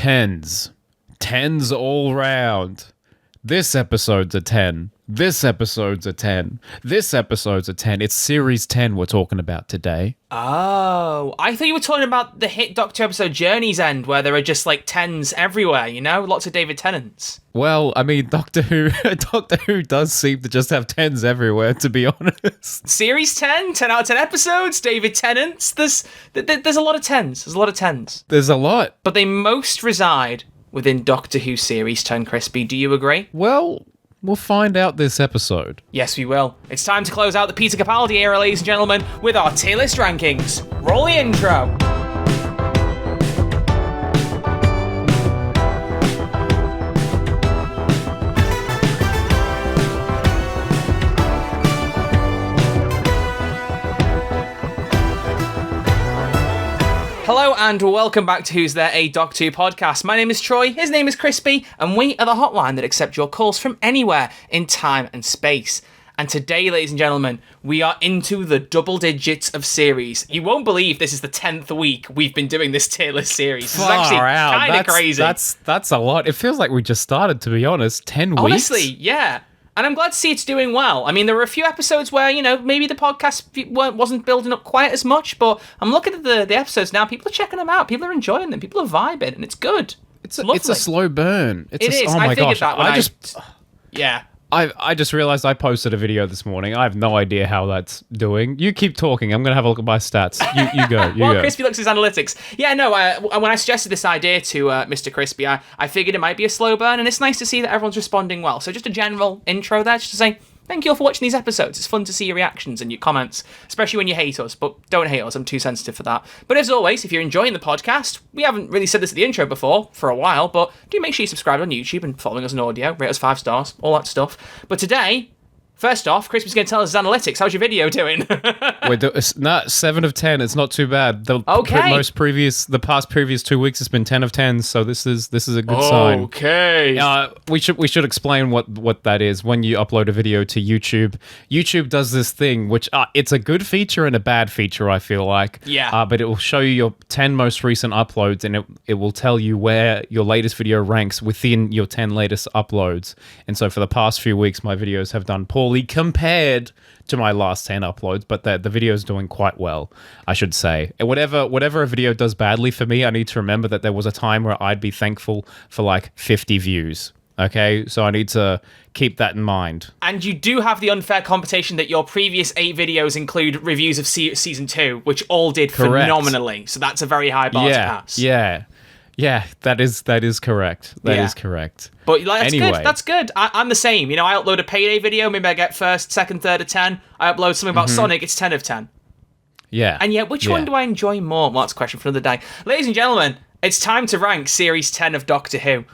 Tens. Tens all round. This episode's a 10. This episode's a 10. This episode's a 10. It's Series 10 we're talking about today. Oh, I thought you were talking about the hit Doctor episode Journey's End, where there are just like 10s everywhere, you know? Lots of David Tennants. Well, I mean, Doctor Who does seem to just have 10s everywhere, to be honest. Series 10, 10 out of 10 episodes, David Tennants. There's a lot of 10s. There's a lot of 10s. There's a lot. But they most reside within Doctor Who Series 10, Crispy. Do you agree? Well, we'll find out this episode. Yes, we will. It's time to close out the Peter Capaldi era, ladies and gentlemen, with our tier list rankings. Roll the intro. Hello and welcome back to Who's There, a Doctor Who podcast. My name is Troy, his name is Crispy, and we are the hotline that accepts your calls from anywhere in time and space. And today, ladies and gentlemen, we are into the double digits of series. You won't believe this is the 10th week we've been doing this tier list series. This is actually kind of crazy. That's a lot. It feels like we just started, to be honest. 10 weeks? Honestly, yeah. And I'm glad to see it's doing well. I mean, there were a few episodes where, you know, maybe the podcast wasn't building up quite as much, but I'm looking at the episodes now. People are checking them out. People are enjoying them. People are vibing, and it's good. It's a slow burn. It is. Oh my gosh. Yeah. I just realized I posted a video this morning. I have no idea how that's doing. You keep talking. I'm going to have a look at my stats. You go. Well, Crispy looks at his analytics. Yeah, no, when I suggested this idea to Mr. Crispy, I figured it might be a slow burn, and it's nice to see that everyone's responding well. So just a general intro there, just to say thank you all for watching these episodes. It's fun to see your reactions and your comments, especially when you hate us, but don't hate us. I'm too sensitive for that. But as always, if you're enjoying the podcast, we haven't really said this at the intro before for a while, but do make sure you subscribe on YouTube and following us on audio, rate us 5 stars, all that stuff. But today, first off, Crispy's going to tell us his analytics. How's your video doing? It's not 7 of 10. It's not too bad. The past previous 2 weeks, it's been 10 of 10. So this is a good sign. Okay. We should explain what that is. When you upload a video to YouTube, YouTube does this thing, which it's a good feature and a bad feature, I feel like. Yeah. But it will show you your 10 most recent uploads, and it will tell you where your latest video ranks within your 10 latest uploads. And so for the past few weeks, my videos have done poorly compared to my last 10 uploads, but the video is doing quite well, I should say. And whatever a video does badly for me, I need to remember that there was a time where I'd be thankful for like 50 views. Okay, so I need to keep that in mind. And you do have the unfair competition that your previous 8 videos include reviews of season 2, which all did phenomenally. So that's a very high bar to pass. Yeah, that is correct. That is correct. But that's good. That's good. I'm the same. You know, I upload a Payday video. Maybe I get first, second, third of 10. I upload something about Sonic. It's 10 of 10. Yeah. And yet, which one do I enjoy more? Well, that's a question for another day. Ladies and gentlemen, it's time to rank Series 10 of Doctor Who.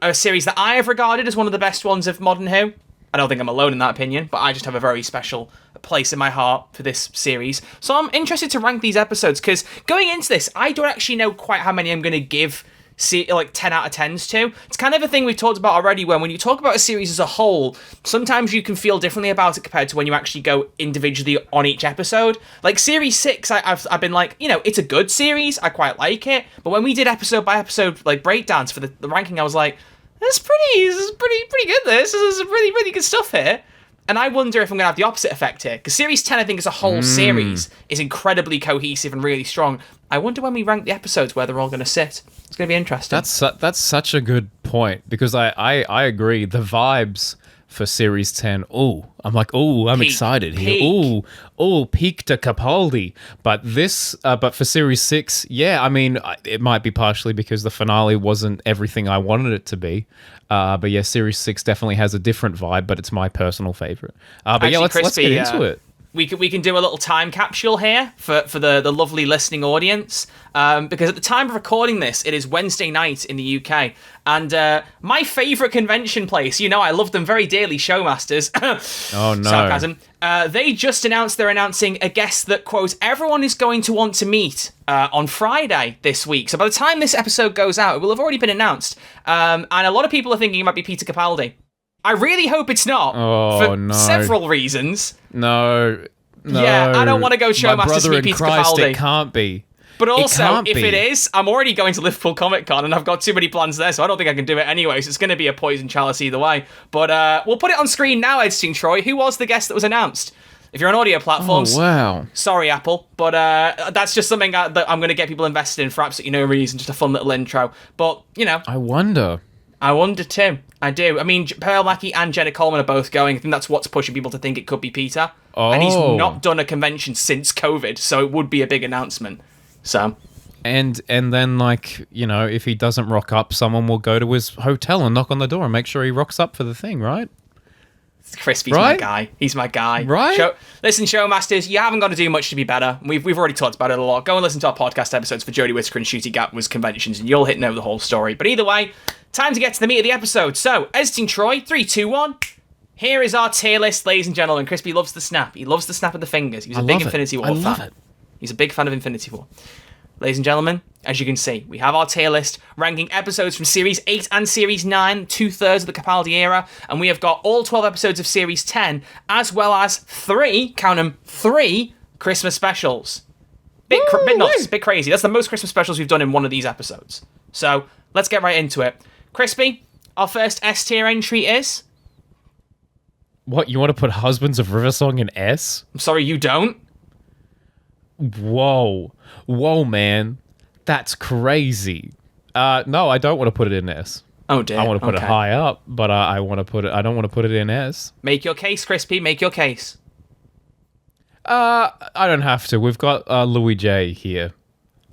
A series that I have regarded as one of the best ones of modern Who. I don't think I'm alone in that opinion, but I just have a very special place in my heart for this series. So I'm interested to rank these episodes, because going into this, I don't actually know quite how many I'm going to give 10 out of 10s to. It's kind of a thing we've talked about already, when you talk about a series as a whole, sometimes you can feel differently about it compared to when you actually go individually on each episode. Like Series 6, I've been like, you know, it's a good series, I quite like it, but when we did episode by episode like breakdowns for the ranking, I was like, this is pretty good. This is some really, really good stuff here. And I wonder if I'm going to have the opposite effect here. Because Series 10, I think, as a whole series, is incredibly cohesive and really strong. I wonder when we rank the episodes where they're all going to sit. It's going to be interesting. That's such a good point. Because I agree. The vibes for Series 10, I'm excited here. Peak to Capaldi. But for Series 6, yeah, I mean, it might be partially because the finale wasn't everything I wanted it to be. But yeah, Series 6 definitely has a different vibe, but it's my personal favorite. Actually, let's get into it. We can do a little time capsule here for the lovely listening audience, because at the time of recording this, it is Wednesday night in the UK, and my favourite convention place, you know I love them very dearly, Showmasters, oh no, sarcasm, they just announced they're announcing a guest that, quote, everyone is going to want to meet on Friday this week. So by the time this episode goes out, it will have already been announced, and a lot of people are thinking it might be Peter Capaldi. I really hope it's not, for several reasons. No. Yeah, I don't want to go Showmasters to meet Peter Capaldi. It can't be. But also, can't if be. it is, I'm already going to Liverpool Comic Con, and I've got too many plans there, so I don't think I can do it anyway. So it's going to be a poison chalice either way. But we'll put it on screen now, Editing Troy. Who was the guest that was announced? If you're on audio platforms, wow. sorry, Apple, but that's just something that I'm going to get people invested in for absolutely no reason, just a fun little intro. But, you know. I wonder too. I do. I mean, Pearl Mackie and Jenna Coleman are both going. I think that's what's pushing people to think it could be Peter. Oh. And he's not done a convention since COVID, so it would be a big announcement. So... And then, like, you know, if he doesn't rock up, someone will go to his hotel and knock on the door and make sure he rocks up for the thing, right? Crispy's my guy. He's my guy. Right? Listen, Showmasters, you haven't got to do much to be better. We've already talked about it a lot. Go and listen to our podcast episodes for Jodie Whittaker and Shooty Gatwa's conventions, and you'll know the whole story. But either way, time to get to the meat of the episode. So, Editing Troy, 3, 2, 1. Here is our tier list, ladies and gentlemen. Crispy loves the snap. He loves the snap of the fingers. He's a big Infinity War fan. love it. He's a big fan of Infinity War. Ladies and gentlemen, as you can see, we have our tier list ranking episodes from Series 8 and Series 9, 2/3 of the Capaldi era, and we have got all 12 episodes of Series 10, as well as 3, count them, 3 Christmas specials. Bit nuts, bit crazy. That's the most Christmas specials we've done in one of these episodes. So, let's get right into it. Crispy, our first S tier entry is... What, you want to put Husbands of Riversong in S? I'm sorry, you don't? Whoa, man, that's crazy. No, I don't want to put it in S. Oh dear. I want to put it high up, but I want to put it. I don't want to put it in S. Make your case, Crispy. Make your case. I don't have to. We've got Louis J here.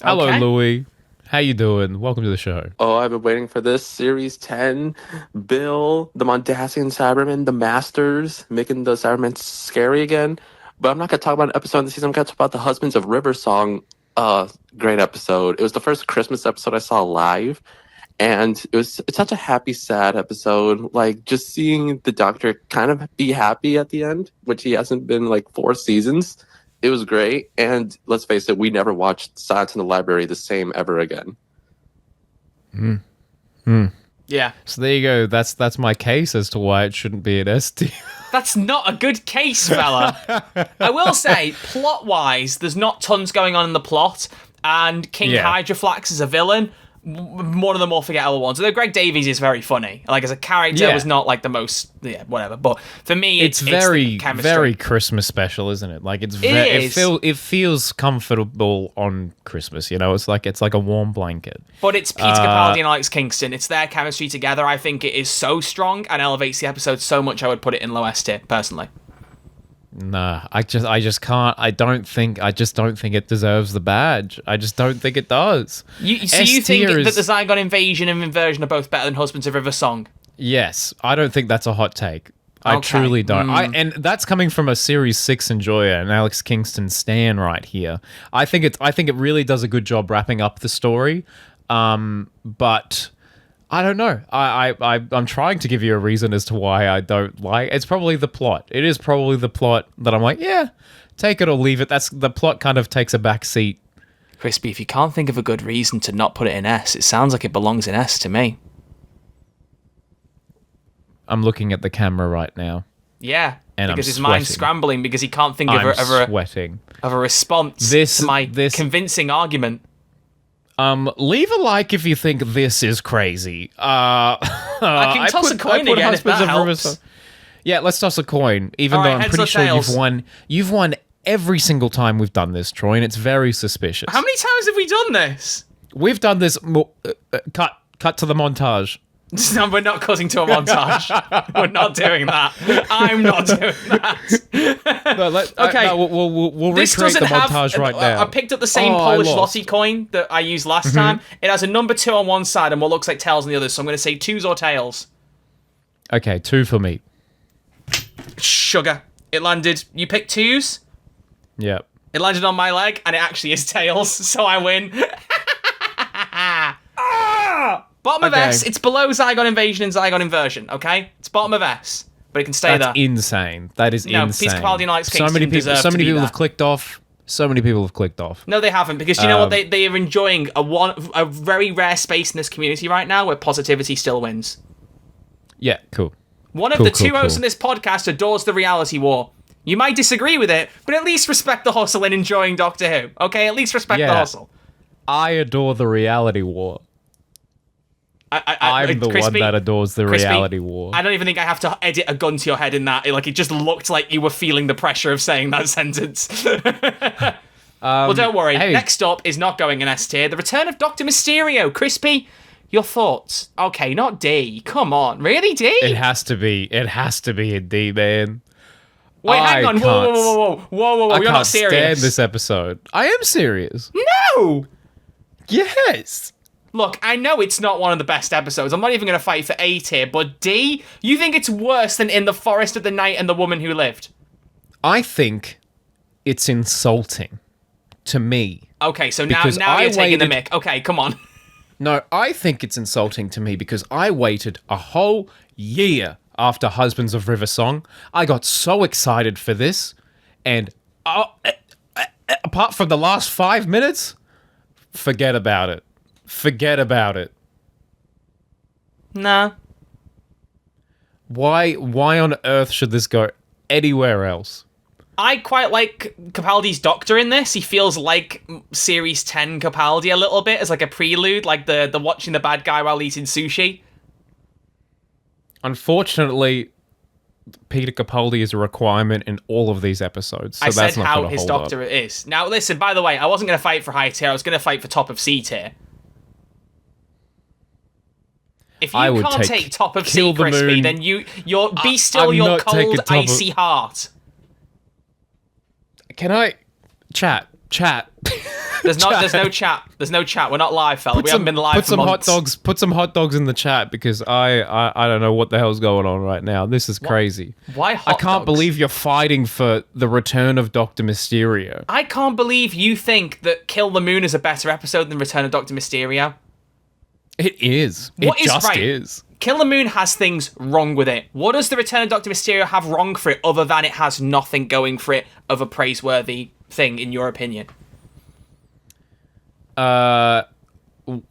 Hello, Okay. Louis. How you doing? Welcome to the show. Oh, I've been waiting for this. Series 10, Bill, the Mondasian Cyberman, the Masters, making the Cybermen scary again. But I'm not going to talk about an episode in the season. I'm going to talk about the Husbands of Riversong. Great episode. It was the first Christmas episode I saw live. And it's such a happy, sad episode. Like, just seeing the Doctor kind of be happy at the end, which he hasn't been, like, 4 seasons. It was great. And let's face it, we never watched Silence in the Library the same ever again. Yeah. So there you go. That's my case as to why it shouldn't be an S tier. That's not a good case, fella. I will say, plot-wise, there's not tons going on in the plot, and King Hydroflax is a villain. One of the more forgettable ones. Although Greg Davies is very funny. Like, as a character, was not, like, the most... Yeah, whatever. But for me, it's very, the chemistry. very Christmas special, isn't it? Like, it feels comfortable on Christmas, you know? It's like a warm blanket. But it's Peter Capaldi and Alex Kingston. It's their chemistry together. I think it is so strong and elevates the episode so much I would put it in low S tier, personally. Nah, I just can't. I just don't think it deserves the badge. I just don't think it does. You think that the Zygon Invasion and Inversion are both better than Husbands of River Song? Yes, I don't think that's a hot take. I truly don't. And that's coming from a Series 6 enjoyer and Alex Kingston stan right here. I think it really does a good job wrapping up the story. But I don't know. I'm trying to give you a reason as to why I don't like. It's probably the plot. It is probably the plot that I'm like, yeah, take it or leave it. That's the plot kind of takes a back seat. Crispy, if you can't think of a good reason to not put it in S, it sounds like it belongs in S to me. I'm looking at the camera right now. Yeah, and because I'm his mind's sweating. scrambling because he can't think of a response to my convincing argument. Leave a like if you think this is crazy. I can toss a coin again if that helps. Yeah, let's toss a coin. Even though I'm pretty sure you've won every single time we've done this, Troy, and it's very suspicious. How many times have we done this? We've done this. Cut to the montage. No, we're not cutting to a montage. We're not doing that. I'm not doing that. Okay, we'll recreate the montage right now. I picked up the same Polish Lottie coin that I used last time. It has a number 2 on one side and what looks like tails on the other, so I'm going to say 2s or tails. Okay, 2 for me. Sugar. It landed... You picked 2s? Yep. It landed on my leg, and it actually is tails, so I win. Bottom of S, it's below Zygon Invasion and Zygon Inversion, okay? It's bottom of S, but it can stay there. That's insane. That is insane. Peter Capaldi and Alex Kingston so many people that. have clicked off. So many people have clicked off. No, they haven't, because you know what? They are enjoying a very rare space in this community right now where positivity still wins. Yeah, cool. One of the two hosts in this podcast adores the reality war. You might disagree with it, but at least respect the hustle and enjoying Doctor Who, okay? At least respect the hustle. I adore the reality war. I'm the Crispy, one that adores the Crispy, reality war. I don't even think I have to edit a gun to your head in that. Like, it just looked like you were feeling the pressure of saying that sentence. Well, don't worry. hey. Next up is not going in S tier. The Return of Dr. Mysterio. Crispy, your thoughts? Okay, not D. Come on. Really, D? It has to be. It has to be a D, man. Wait, hang on. Whoa. I You're can't not serious. stand this episode. I am serious. No! Yes. Look, I know it's not one of the best episodes. I'm not even going to fight for A tier, but D? You think it's worse than In the Forest of the Night and the Woman Who Lived? I think it's insulting to me. Okay, so Because now I you're taking the waited- mick. Okay, come on. No, I think it's insulting to me because I waited a whole year after Husbands of River Song. I got so excited for this, and apart from the last 5 minutes, forget about it. Forget about it. Nah. Why on earth should this go anywhere else? I quite like Capaldi's Doctor in this. He feels like Series 10 Capaldi a little bit, as like a prelude, like the watching the bad guy while eating sushi. Unfortunately, Peter Capaldi is a requirement in all of these episodes, so I that's said not how going to his hold Doctor up. is. Now, listen, by the way, I wasn't going to fight for high tier. I was going to fight for top of C tier. If I you would can't take take top of Kill C, the Crispy, Moon. then you're be still I'm your not taking cold, top of- icy heart. Can I chat? There's no chat. There's no chat. We're not live, fella. We haven't been live Put for some months. hot dogs. Put some hot dogs in the chat because I don't know what the hell's going on right now. This is crazy. Why hot I can't dogs? believe you're fighting for the return of Doctor Mysterio. I can't believe you think that Kill the Moon is a better episode than Return of Dr. Mysterio. It is. What it is just right? is. Kill the Moon has things wrong with it. What does the Return of Dr. Mysterio have wrong for it other than it has nothing going for it of a praiseworthy thing, in your opinion?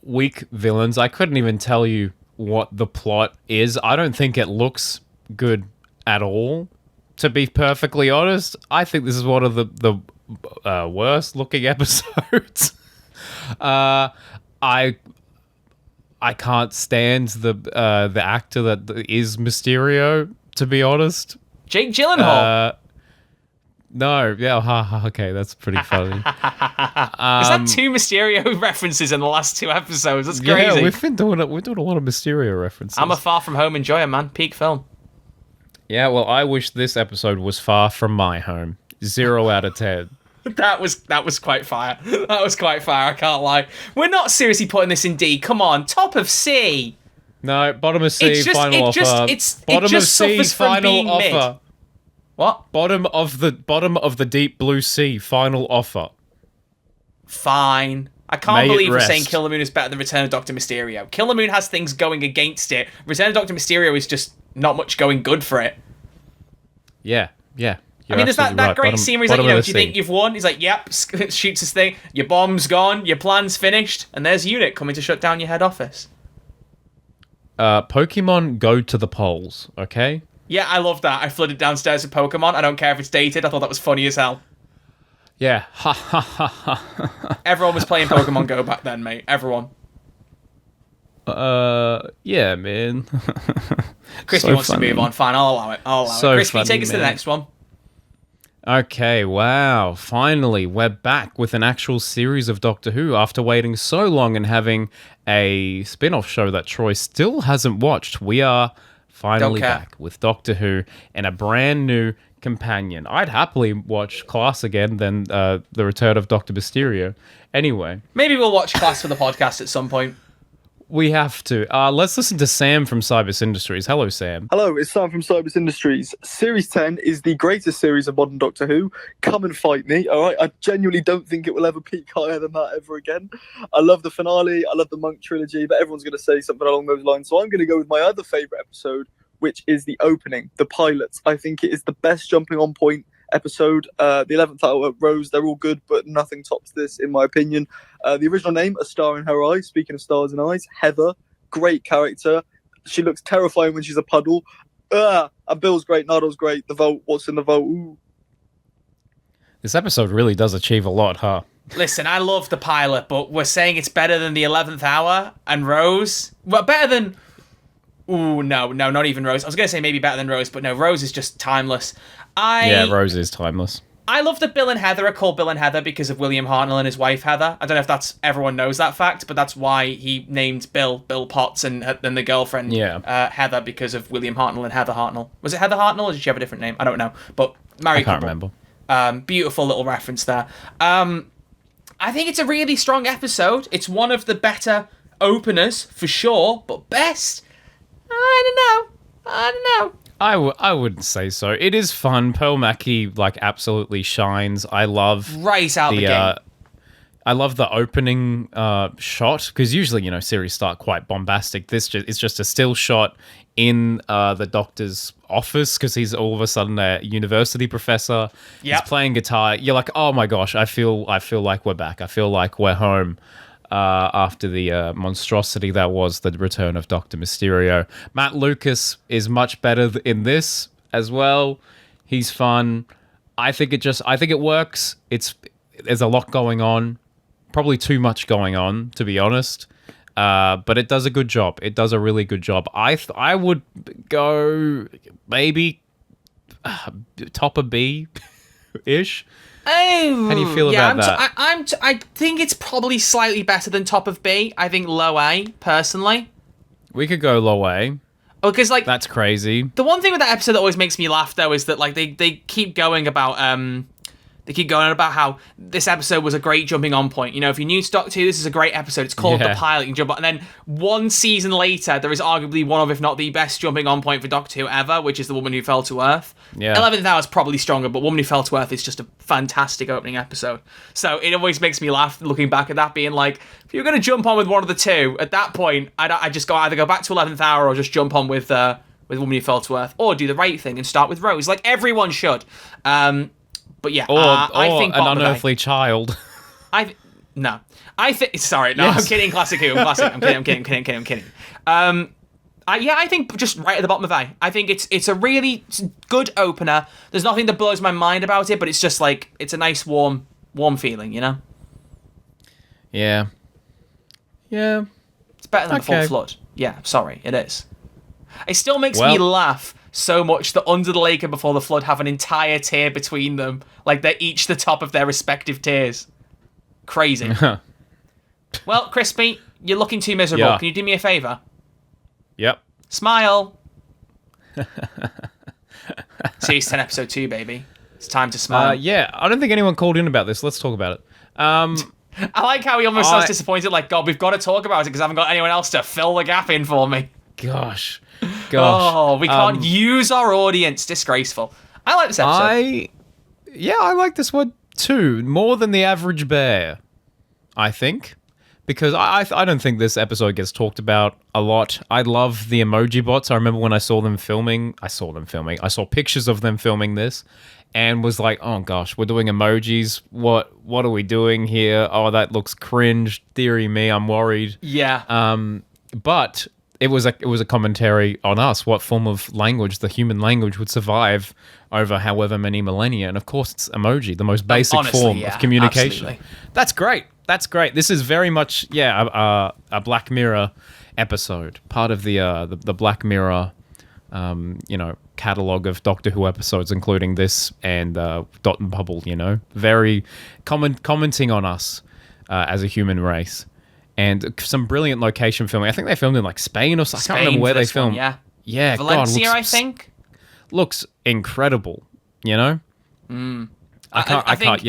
Weak villains. I couldn't even tell you what the plot is. I don't think it looks good at all. To be perfectly honest, I think this is one of the worst looking episodes. I can't stand the actor that is Mysterio. To be honest, Jake Gyllenhaal. no, yeah, okay, that's pretty funny. Is that two Mysterio references in the last two episodes? That's crazy. Yeah, we've been doing it. We're doing a lot of Mysterio references. I'm a Far From Home enjoyer, man. Peak film. Yeah, well, I wish this episode was far from my home. 0 out of 10. That was quite fire. That was quite fire, I can't lie. We're not seriously putting this in D. Come on, top of C. No, bottom of C, final offer. Bottom of C, final offer. Mid. What? Bottom of the deep blue sea, final offer. Fine. I can't May it believe we're rest. saying Kill the Moon is better than Return of Dr. Mysterio. Kill the Moon has things going against it. Return of Dr. Mysterio is just not much going good for it. Yeah. I mean, there's that great scene where he's like, bottom of the do you think sea. you've won? He's like, yep, shoots his thing. Your bomb's gone, your plan's finished, and there's UNIT coming to shut down your head office. Pokemon go to the polls, okay? Yeah, I love that. I flooded downstairs with Pokemon. I don't care if it's dated. I thought that was funny as hell. Yeah. Ha ha ha ha. Everyone was playing Pokemon Go back then, mate. Everyone. Yeah, man. Crispy So wants funny. to move on. Fine, I'll allow it. So Crispy, funny, take us to the man. next one. Okay, wow. Finally, we're back with an actual series of Doctor Who after waiting so long and having a spin-off show that Troy still hasn't watched. We are finally Don't care. back with Doctor Who and a brand new companion. I'd happily watch Class again than the return of Doctor Mysterio. Anyway, Maybe we'll watch Class for the podcast at some point. we have to. Let's listen to Sam from Cybus Industries. Hello, Sam. Hello, it's Sam from Cybus Industries. Series 10 is the greatest series of modern Doctor Who. Come and fight me, alright? I genuinely don't think it will ever peak higher than that ever again. I love the finale, I love the Monk trilogy, but everyone's going to say something along those lines. So I'm going to go with my other favourite episode, which is the opening, the pilots. I think it is the best jumping on point episode. The 11th Hour, Rose, they're all good, but nothing tops this, in my opinion. The original name, A Star in Her Eye, speaking of stars in eyes, Heather, great character. She looks terrifying when she's a puddle. And Bill's great, Nado's great, the vote, what's in the vote, ooh. This episode really does achieve a lot, huh? Listen, I love the pilot, but we're saying it's better than the 11th Hour and Rose. Well, better than... Ooh, no, not even Rose. I was going to say maybe better than Rose, but no, Rose is just timeless. Yeah, Rose is timeless. I love that Bill and Heather are called Bill and Heather because of William Hartnell and his wife Heather. I don't know if everyone knows that fact, but that's why he named Bill Potts and the girlfriend Heather because of William Hartnell and Heather Hartnell. Was it Heather Hartnell or did she have a different name? I don't know, but married I can't couple. remember. Beautiful little reference there. I think it's a really strong episode. It's one of the better openers for sure, but best, I don't know. I wouldn't say so. It is fun. Pearl Mackie absolutely shines. I love right out the game. I love the opening shot because usually series start quite bombastic. It's just a still shot in the Doctor's office because he's all of a sudden a university professor. He's playing guitar. You're like, oh my gosh, I feel like we're back. I feel like we're home. After the monstrosity that was the return of Dr. Mysterio. Matt Lucas is much better in this as well. He's fun. I think it works. There's a lot going on. Probably too much going on, to be honest. But it does a good job. It does a really good job. I would go maybe top of B-ish. Oh, how do you feel about that? I think it's probably slightly better than top of B. I think low A, personally. We could go low A. Oh, because that's crazy. The one thing with that episode that always makes me laugh though is that they keep going about how this episode was a great jumping on point. If you're new to Doctor Who, this is a great episode. It's called The Pilot. You can jump on. And then one season later, there is arguably one of, if not the best jumping on point for Doctor Who ever, which is The Woman Who Fell to Earth. Yeah. 11th Hour is probably stronger, but Woman Who Fell to Earth is just a fantastic opening episode. So it always makes me laugh looking back at that, being like, if you're going to jump on with one of the two, at that point, I just either go back to 11th Hour or just jump on with Woman Who Fell to Earth, or do the right thing and start with Rose, like everyone should. But yeah, or I think an unearthly child. Sorry, no, yes. I'm kidding. Classic Who. I'm kidding. I think just right at the bottom of A. I think it's a really good opener. There's nothing that blows my mind about it, but it's just it's a nice warm feeling, Yeah. It's better than the Full Flood. Yeah, sorry, it is. It still makes me laugh so much that Under the Lake and Before the Flood have an entire tier between them. They're each the top of their respective tiers. Crazy. Well, Crispy, you're looking too miserable. Yeah. Can you do me a favour? Yep. Smile. Series 10, episode 2, baby. It's time to smile. Yeah, I don't think anyone called in about this. Let's talk about it. I like how he almost sounds disappointed, God, we've got to talk about it because I haven't got anyone else to fill the gap in for me. Gosh. Oh, we can't use our audience. Disgraceful. I like this episode. I like this one too, more than the average bear, I think. Because I don't think this episode gets talked about a lot. I love the Emojibots. I remember when I saw filming. I saw pictures of them filming this and was like, oh gosh, we're doing emojis. What are we doing here? Oh, that looks cringe. Deary me, I'm worried. Yeah. But it was a commentary on us, what form of language, the human language, would survive over however many millennia. And of course, it's emoji, the most basic form of communication. Absolutely. That's great. This is very much, a Black Mirror episode, part of the Black Mirror, catalog of Doctor Who episodes, including this and Dot and Bubble. Very commenting on us as a human race. And some brilliant location filming. I think they filmed in Spain or something. I can't remember where they filmed. Yeah, Valencia, I think. Looks incredible. I can't.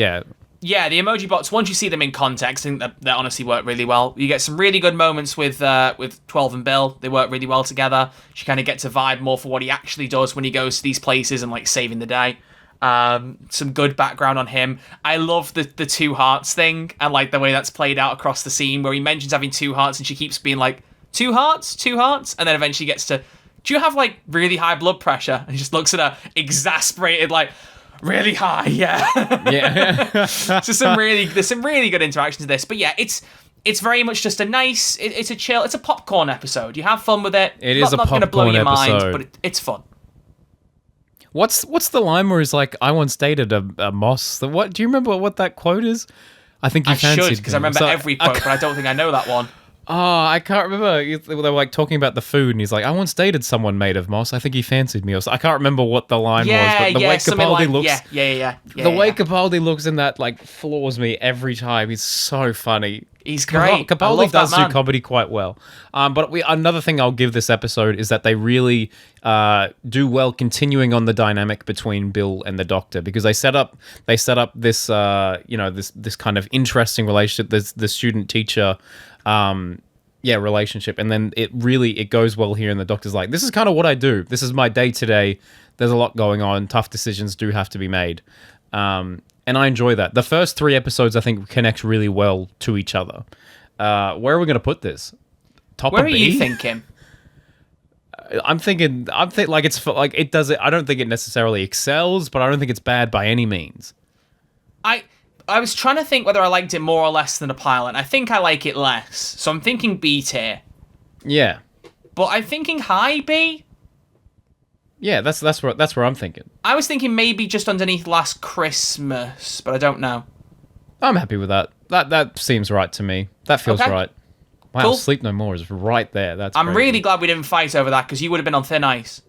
Yeah, the Emojibots. Once you see them in context, I think that they honestly work really well. You get some really good moments with 12 and Bill. They work really well together. You kind of get to vibe more for what he actually does when he goes to these places and saving the day. Some good background on him. I love the two hearts thing and the way that's played out across the scene where he mentions having two hearts and she keeps being like, two hearts, and then eventually gets to, do you have really high blood pressure? And he just looks at her exasperated really high, yeah. So there's some really good interactions in this, but yeah, it's very much just a nice, it's a chill, it's a popcorn episode. You have fun with it. It is not going to blow your episode. mind, but it's fun. What's the line where he's like, I once dated a moss? Do you remember what that quote is? I think you I fancied should, because I me. remember So, every quote, but I don't think I know that one. Oh, I can't remember. They were like talking about the food, and he's like, "I once dated someone made of moss. I think he fancied me." Or so. I can't remember what the line was, but the way something Capaldi like, looks, the way yeah. Capaldi looks in that like floors me every time. He's so funny. He's great. I Capaldi love that does do man. comedy quite well. But another thing I'll give this episode is that they really do well continuing on the dynamic between Bill and the Doctor, because they set up this this kind of interesting relationship. There's the student teacher. Relationship, and then it goes well here, and the Doctor's like, this is kind of what I do. This is my day to day. There's a lot going on. Tough decisions do have to be made. And I enjoy that. The first 3 episodes, I think, connect really well to each other. Where are we going to put this? Top Where of are B? you thinking? I'm thinking like it's like it does it. I don't think it necessarily excels, but I don't think it's bad by any means. I was trying to think whether I liked it more or less than a pilot. I think I like it less. So I'm thinking B tier. Yeah. But I'm thinking high B. Yeah, that's where I'm thinking. I was thinking maybe just underneath Last Christmas, but I don't know. I'm happy with that. That seems right to me. That feels Okay. right. Wow, Cool. Sleep No More is right there. That's I'm crazy. really glad we didn't fight over that, because you would have been on thin ice.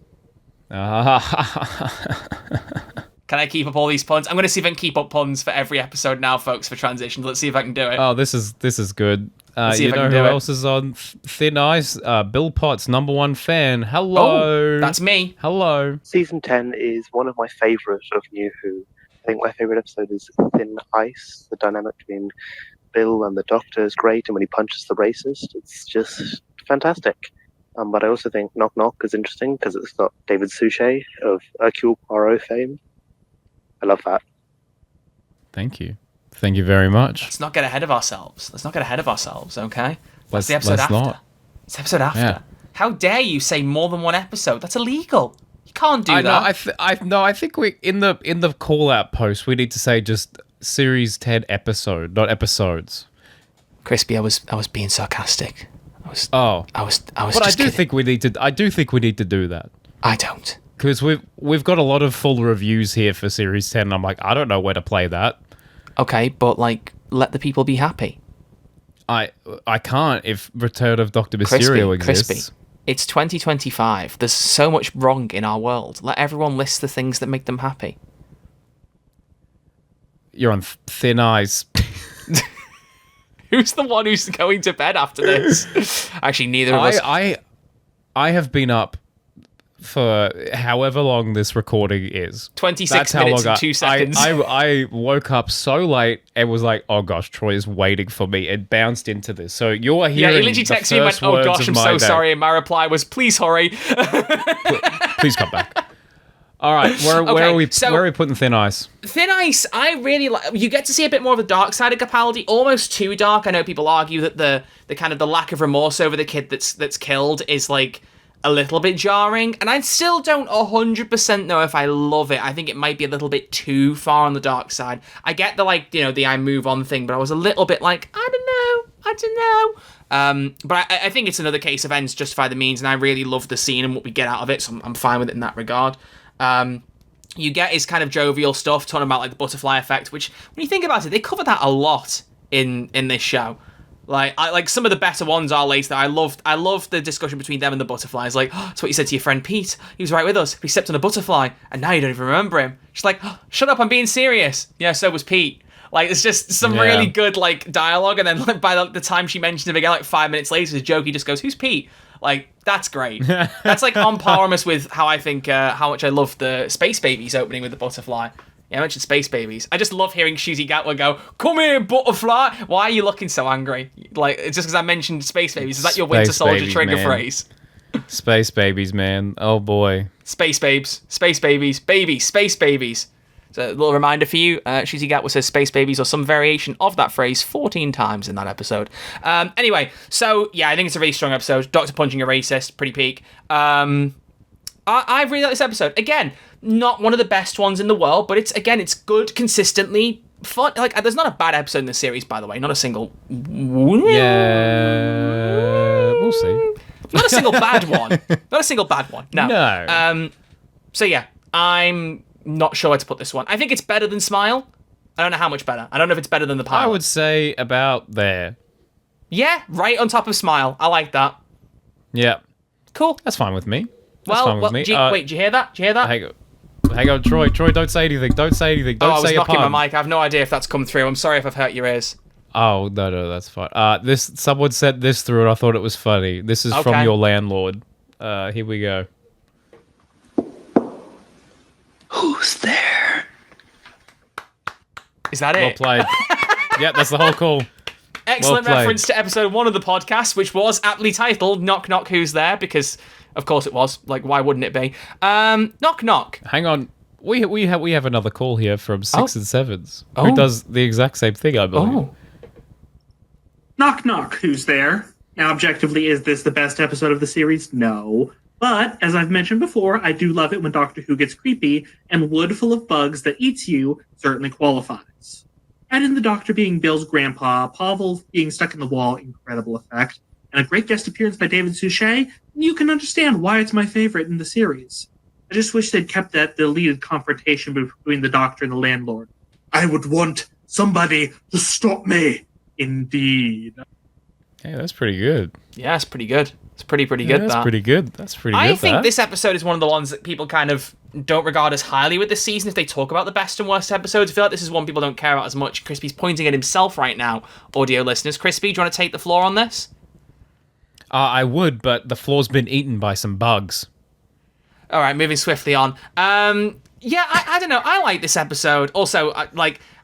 Can I keep up all these puns? I'm going to see if I can keep up puns for every episode now, folks, for transitions. Let's see if I can do it. Oh, this is good. see You if I know can who do it. else is on thin ice? Bill Potts, #1 fan. Hello. Oh, that's me. Hello. Season 10 is one of my favourite of New Who. I think my favourite episode is Thin Ice. The dynamic between Bill and the Doctor is great, and when he punches the racist, it's just fantastic. But I also think Knock Knock is interesting because it's got David Suchet of Hercule Poirot fame. I love that. Thank you. Thank you very much. Let's not get ahead of ourselves. Okay? Let's the episode after. not. It's the episode after. Yeah. How dare you say more than one episode? That's illegal. You can't do that. I think we in the call out post we need to say just series 10 episode, not episodes. Crispy, I was being sarcastic. I was But just I do kidding. think we need to do that. I don't. Because we've got a lot of full reviews here for Series 10, and I'm like, I don't know where to play that. Okay, but like, let the people be happy. I can't if Return of Dr. Mysterio exists. Crispy. It's 2025. There's so much wrong in our world. Let everyone list the things that make them happy. You're on thin ice. Who's the one who's going to bed after this? Actually, neither of us. I have been up for however long this recording is. 26 minutes and 2 seconds. I woke up so late and was like, oh gosh, Troy is waiting for me, and bounced into this. So you're Yeah, hearing he literally the texted me and went, first oh words gosh, of I'm my so day. sorry. And my reply was, please hurry. Please come back. All right, where are we putting Thin Ice? Thin Ice, I really like. You get to see a bit more of the dark side of Capaldi, almost too dark. I know people argue that the kind of the lack of remorse over the kid that's killed is like a little bit jarring, and I still don't 100% know if I love it. I think it might be a little bit too far on the dark side. I get the I move on thing, but I was a little bit like, I don't know. But I think it's another case of ends justify the means, and I really love the scene and what we get out of it, so I'm fine with it in that regard. You get his kind of jovial stuff, talking about like the butterfly effect, which when you think about it, they cover that a lot in this show. Like some of the better ones are later. I loved the discussion between them and the butterflies. Like, oh, that's what you said to your friend Pete. He was right with us. He stepped on a butterfly, and now you don't even remember him. She's like, oh, shut up, I'm being serious. Yeah, so was Pete. Like, it's just some really good like dialogue, and then like, by the time she mentions him again, like 5 minutes later, the joke, he just goes, "Who's Pete?" Like, that's great. That's like on par almost with how I think how much I love the Space Babies opening with the butterfly. Yeah, I mentioned Space Babies. I just love hearing Shooty Gatwa go, "Come here, butterfly." Why are you looking so angry? Like, it's just because I mentioned Space Babies. Is that your Winter Space Soldier Babies, trigger man. phrase? Space Babies, man. Oh boy. Space babes, space babies, babies, space babies. So a little reminder for you, Shooty Gatwa says space babies or some variation of that phrase 14 times in that episode. Anyway, so yeah, I think it's a really strong episode. Doctor punching a racist, pretty peak. I really like this episode. Again, not one of the best ones in the world, but it's good, consistently fun. Like, there's not a bad episode in the series, by the way. Not a single. Yeah, we'll see. Not a single bad one. Not a single bad one. No. No. So yeah, I'm not sure where to put this one. I think it's better than Smile. I don't know how much better. I don't know if it's better than the pilot. I would say about there. Yeah, right on top of Smile. I like that. Yeah. Cool. That's fine with me. That's fine with me. Wait, did you hear that? Did you hear that? Hang on, Troy. Troy, don't say anything. Don't say anything. Don't I was say a knocking pun. my mic. I have no idea if that's come through. I'm sorry if I've hurt your ears. Oh, no, that's fine. Someone sent this through and I thought it was funny. This is from your landlord. Here we go. Who's there? Is that Well it? played. Yeah, that's the whole call. Excellent Well played. reference to episode 1 of the podcast, which was aptly titled Knock Knock Who's There, because of course it was. Like, why wouldn't it be? Knock Knock. Hang on. We have another call here from 6 and 7s Oh. who does the exact same thing, I believe. Oh. Knock knock, who's there? Now, objectively, is this the best episode of the series? No. But, as I've mentioned before, I do love it when Doctor Who gets creepy, and wood full of bugs that eats you certainly qualifies. Add in the Doctor being Bill's grandpa, Pavel being stuck in the wall, incredible effect, and a great guest appearance by David Suchet, and you can understand why it's my favorite in the series. I just wish they'd kept that deleted confrontation between the Doctor and the landlord. I would want somebody to stop me. Indeed. Hey, that's pretty good. Yeah, it's pretty good. It's pretty good, That's that. pretty good. That's pretty good. I think this episode is one of the ones that people kind of don't regard as highly with this season if they talk about the best and worst episodes. I feel like this is one people don't care about as much. Crispy's pointing at himself right now, audio listeners. Crispy, do you want to take the floor on this? I would, but the floor's been eaten by some bugs. All right, moving swiftly on. Yeah, I don't know. I like this episode. Also,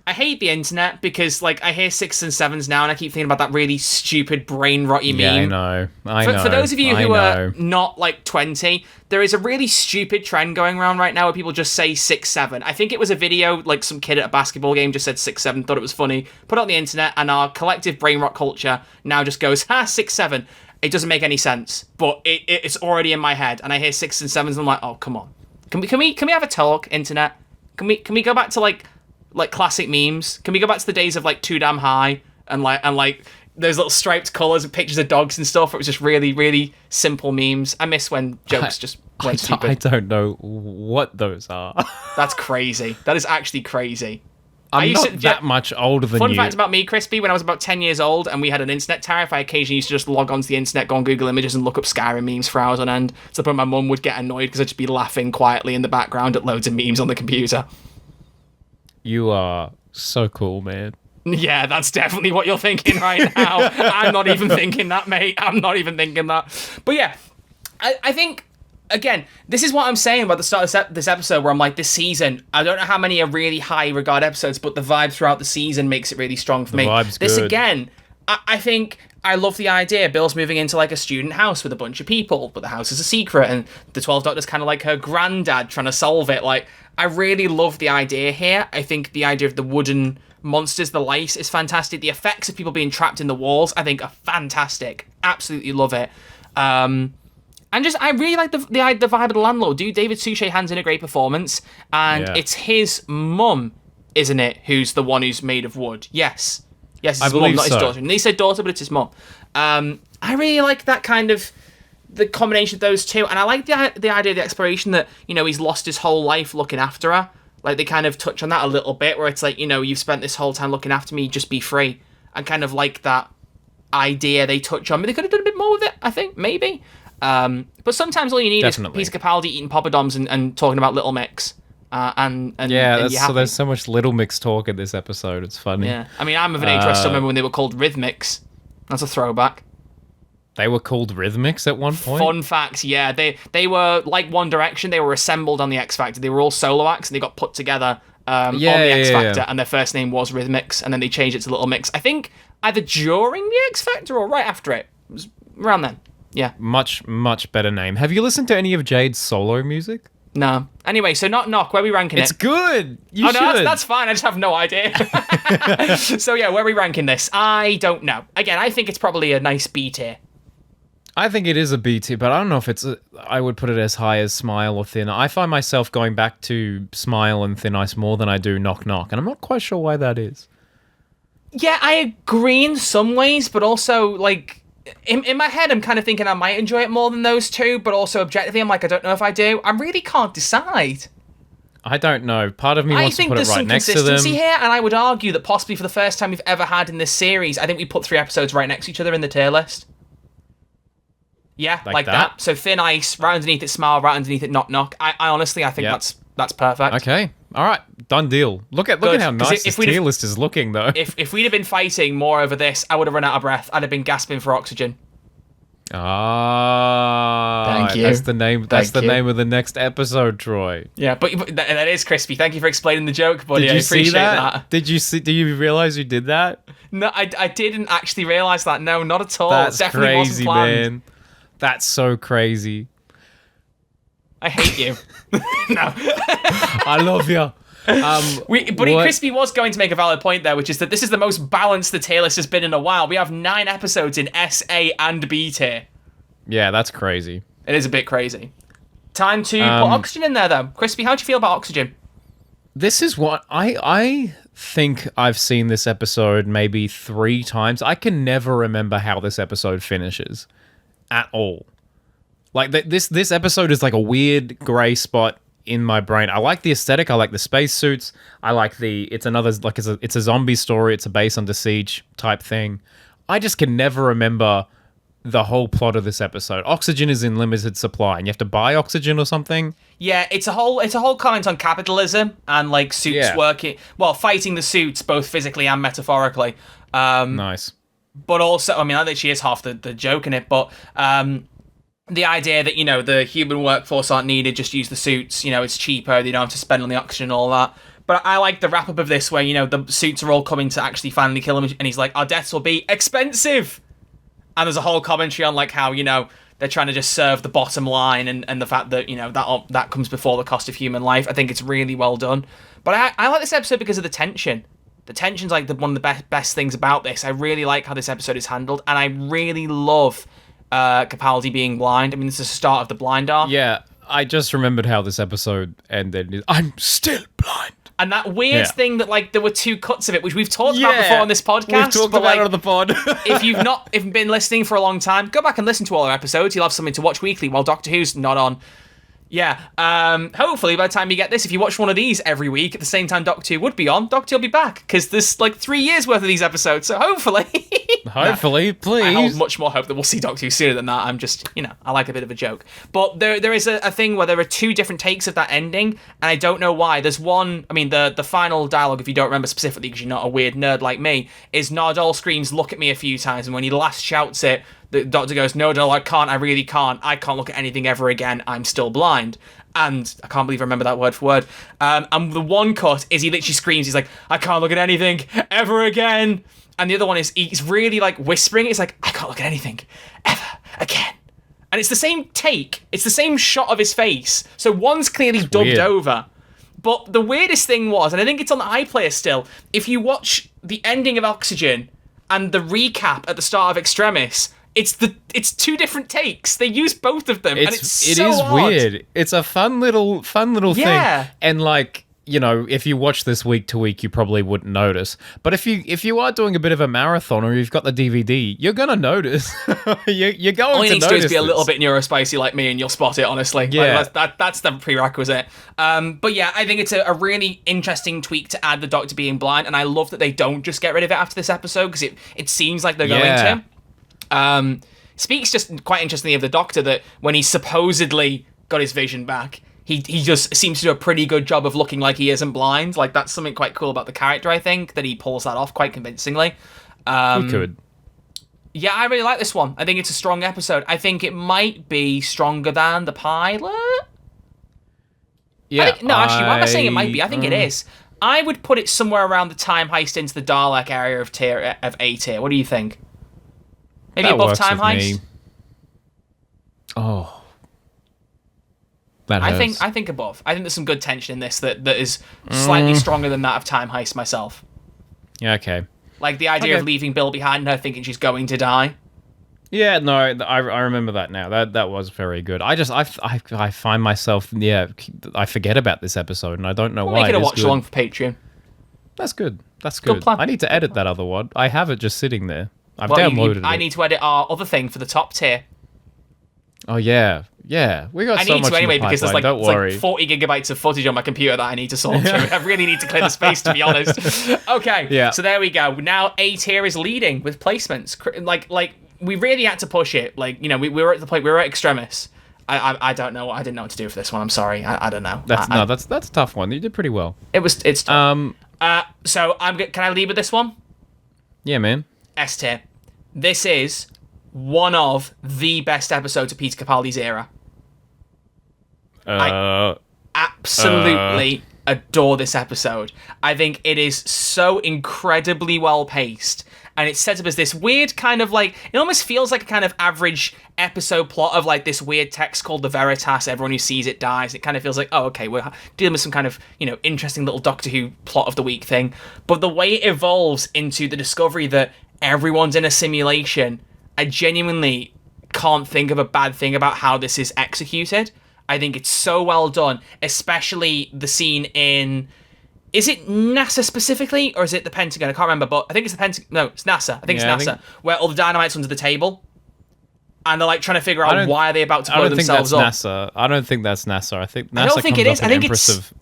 I hate the internet because, I hear 6s and 7s now, and I keep thinking about that really stupid brain-rotty meme. Yeah, I know. I know. For those of you who are not, 20, there is a really stupid trend going around right now where people just say 6, 7. I think it was a video, some kid at a basketball game just said 6, 7, thought it was funny, put it on the internet, and our collective brain rot culture now just goes, 6, 7. It doesn't make any sense, but it's already in my head, and I hear 6s and 7s, and I'm like, oh, come on. Can we have a talk, internet? Can we go back to, like classic memes? Can we go back to the days of Too Damn High and those little striped colours and pictures of dogs and stuff? It was just really, really simple memes. I miss when jokes just went stupid. I don't know what those are. That's crazy. That is actually crazy. I'm not that much older than you. Fun fact about me, Crispy, when I was about 10 years old and we had an internet tariff, I occasionally used to just log onto the internet, go on Google Images and look up Skyrim memes for hours on end. To the point my mum would get annoyed because I'd just be laughing quietly in the background at loads of memes on the computer. You are so cool, man. Yeah, that's definitely what you're thinking right now. I'm not even thinking that, mate. I'm not even thinking that. But yeah, I think, again, this is what I'm saying about the start of this episode where I'm like, this season, I don't know how many are really high regard episodes, but the vibe throughout the season makes it really strong for me. Vibe's This, good. again, I think I love the idea. Bill's moving into a student house with a bunch of people, but the house is a secret, and the 12th Doctor's kind of like her granddad trying to solve it. I really love the idea here. I think the idea of the wooden monsters, the lice, is fantastic. The effects of people being trapped in the walls, I think, are fantastic. Absolutely love it. And I really like the vibe of the landlord. David Suchet hands in a great performance, and it's his mum, isn't it, who's the one who's made of wood? Yes, it's his mum, not his daughter. And they said daughter, but it's his mum. I really like that kind of the combination of those two, and I like the idea of the exploration that he's lost his whole life looking after her. They kind of touch on that a little bit, where it's you've spent this whole time looking after me, just be free, and kind of like that idea they touch on. But they could have done a bit more with it, I think, maybe. But sometimes all you need is a piece of Capaldi eating poppadoms and talking about Little Mix. So there's so much Little Mix talk in this episode. It's funny. Yeah, I mean, I'm of an age where I still remember when they were called Rhythmics. That's a throwback. They were called Rhythmics at one point? Fun facts, yeah. They were like One Direction. They were assembled on the X Factor. They were all solo acts, and they got put together on the X Factor, and their first name was Rhythmics, and then they changed it to Little Mix. I think either during the X Factor or right after it. It was around then. Yeah. Much, much better name. Have you listened to any of Jade's solo music? No. Anyway, so Knock Knock, where are we ranking it? It's good. You should. No, that's fine. I just have no idea. So yeah, where are we ranking this? I don't know. Again, I think it's probably a nice B tier. I think it is a B tier, but I don't know if I would put it as high as Smile or Thin. I find myself going back to Smile and Thin Ice more than I do Knock Knock, and I'm not quite sure why that is. Yeah, I agree in some ways, but also, in my head, I'm kind of thinking I might enjoy it more than those two, but also objectively, I'm like, I don't know if I do. I really can't decide. I don't know. Part of me I wants to think put it there's right some next to them. consistency here, and I would argue that possibly for the first time we've ever had in this series, I think we put 3 episodes right next to each other in the tier list. Yeah, like that. So Thin Ice, right underneath it Smile, right underneath it Knock Knock. I honestly, I think that's perfect. Okay. All right. Done deal. Look at how nice this tier list is looking, though. If we'd have been fighting more over this, I would have run out of breath. I'd have been gasping for oxygen. Thank you. That's the name. That's the name of the next episode, Troy. Yeah, but that is crispy. Thank you for explaining the joke, buddy. Did you I appreciate see that. Did you see? Do you realize you did that? No, I didn't actually realize that. No, not at all. That's Definitely crazy, wasn't planned. man. That's so crazy. I hate you. No. I love you. Crispy was going to make a valid point there, which is that this is the most balanced the tier list has been in a while. We have 9 episodes in S, A, and B tier. Yeah, that's crazy. It is a bit crazy. Time to put Oxygen in there, though. Crispy, how do you feel about Oxygen? This is what I think I've seen this episode maybe 3 times. I can never remember how this episode finishes at all. Like this episode is like a weird gray spot in my brain. I like the aesthetic. I like the spacesuits. I like it's a zombie story. It's a base under siege type thing. I just can never remember the whole plot of this episode. Oxygen is in limited supply, and you have to buy oxygen or something. Yeah, it's a whole comment on capitalism and like suits fighting the suits both physically and metaphorically. Nice. But also, I mean, that she is half the joke in it. But the idea that the human workforce aren't needed, just use the suits. It's cheaper. They don't have to spend on the oxygen and all that. But I like the wrap up of this where the suits are all coming to actually finally kill him, and he's like, "Our deaths will be expensive." And there's a whole commentary on like how they're trying to just serve the bottom line and the fact that that comes before the cost of human life. I think it's really well done. But I like this episode because of the tension. The tension's like one of the best things about this. I really like how this episode is handled, and I really love Capaldi being blind. I mean, this is the start of the blind arc. Yeah, I just remembered how this episode ended. I'm still blind. And that weird thing that there were 2 cuts of it, which we've talked about before on this podcast. We've talked about it on the pod. if you've been listening for a long time, go back and listen to all our episodes. You'll have something to watch weekly while Doctor Who's not on. Yeah. Hopefully, by the time you get this, if you watch one of these every week at the same time Doctor Who would be on, Doctor Who will be back because there's 3 years worth of these episodes. So hopefully, please. I hold much more hope that we'll see Doctor Who sooner than that. I'm just, I like a bit of a joke. But there is a thing where there are 2 different takes of that ending, and I don't know why. There's one. I mean, the final dialogue, if you don't remember specifically because you're not a weird nerd like me, is Nardole screams "Look at me" a few times, and when he last shouts it, the Doctor goes, "No, Dole, I can't. I really can't. I can't look at anything ever again. I'm still blind." And I can't believe I remember that word for word. And the one cut is he literally screams. He's like, "I can't look at anything ever again." And the other one is he's really whispering. It's like, "I can't look at anything ever again." And it's the same take. It's the same shot of his face. So one's clearly dubbed weird. over. But the weirdest thing was, and I think it's on the iPlayer still, if you watch the ending of Oxygen and the recap at the start of Extremis, it's 2 different takes. They use both of them, and it is odd. Weird. It's a fun little thing. And if you watch this week to week, you probably wouldn't notice. But if you are doing a bit of a marathon or you've got the DVD, you're gonna notice. you're going All you to need to do is notice be a little this. bit neurospicy like me, and you'll spot it. Honestly, Yeah. that's the prerequisite. But yeah, I think it's a really interesting tweak to add the Doctor being blind, and I love that they don't just get rid of it after this episode because it seems like they're going to. Speaks just quite interestingly of the Doctor that when he supposedly got his vision back, he just seems to do a pretty good job of looking like he isn't blind. That's something quite cool about the character, I think, that he pulls that off quite convincingly. He could. Yeah, I really like this one. I think it's a strong episode. I think it might be stronger than the pilot. Yeah. Actually, why am I saying it might be? I think it is. I would put it somewhere around the time heist into the Dalek area of A tier. What do you think? Maybe That above works time with heist? me. Oh. That hurts. I think above. I think there's some good tension in this that is slightly stronger than that of time heist myself. Yeah, okay. Like the idea of leaving Bill behind and her thinking she's going to die. Yeah, no, I remember that now. That was very good. I find myself, I forget about this episode, and I don't know why. Make it a watch along for Patreon. That's good. That's Good good. plan. I need to edit that other one. I have it just sitting there. I've downloaded it. I need to edit our other thing for the top tier. Oh yeah, yeah. We got I so need much to anyway in the because there's pipeline. like, Don't worry. 40 gigabytes of footage on my computer that I need to sort through. I really need to clear the space, to be honest. Okay, Yeah. so there we go. Now A tier is leading with placements. Like we really had to push it. Like, you know, we were at the point, we were at extremis. I don't know. I didn't know what to do for this one. I'm sorry. I don't know. That's a tough one. You did pretty well. It's tough. So can I lead with this one? Yeah, man. S tier. This is one of the best episodes of Peter Capaldi's era. I absolutely adore this episode. I think it is so incredibly well paced, and it's set up as this weird kind of like, it almost feels like a kind of average episode plot of like this weird text called the Veritas. Everyone who sees it dies. It kind of feels like, oh, okay, we're dealing with some kind of, you know, interesting little Doctor Who plot of the week thing. But the way it evolves into the discovery that everyone's in a simulation, I genuinely can't think of a bad thing about how this is executed. I think it's so well done, especially the scene in... Is it NASA specifically, or is it the Pentagon? I can't remember, but I think it's the Pentagon. No, it's NASA. I think it's NASA, where all the dynamite's under the table, and they're like trying to figure out why are they about to blow themselves up. NASA. I don't think that's NASA. I think NASA I don't think it is. I think it's...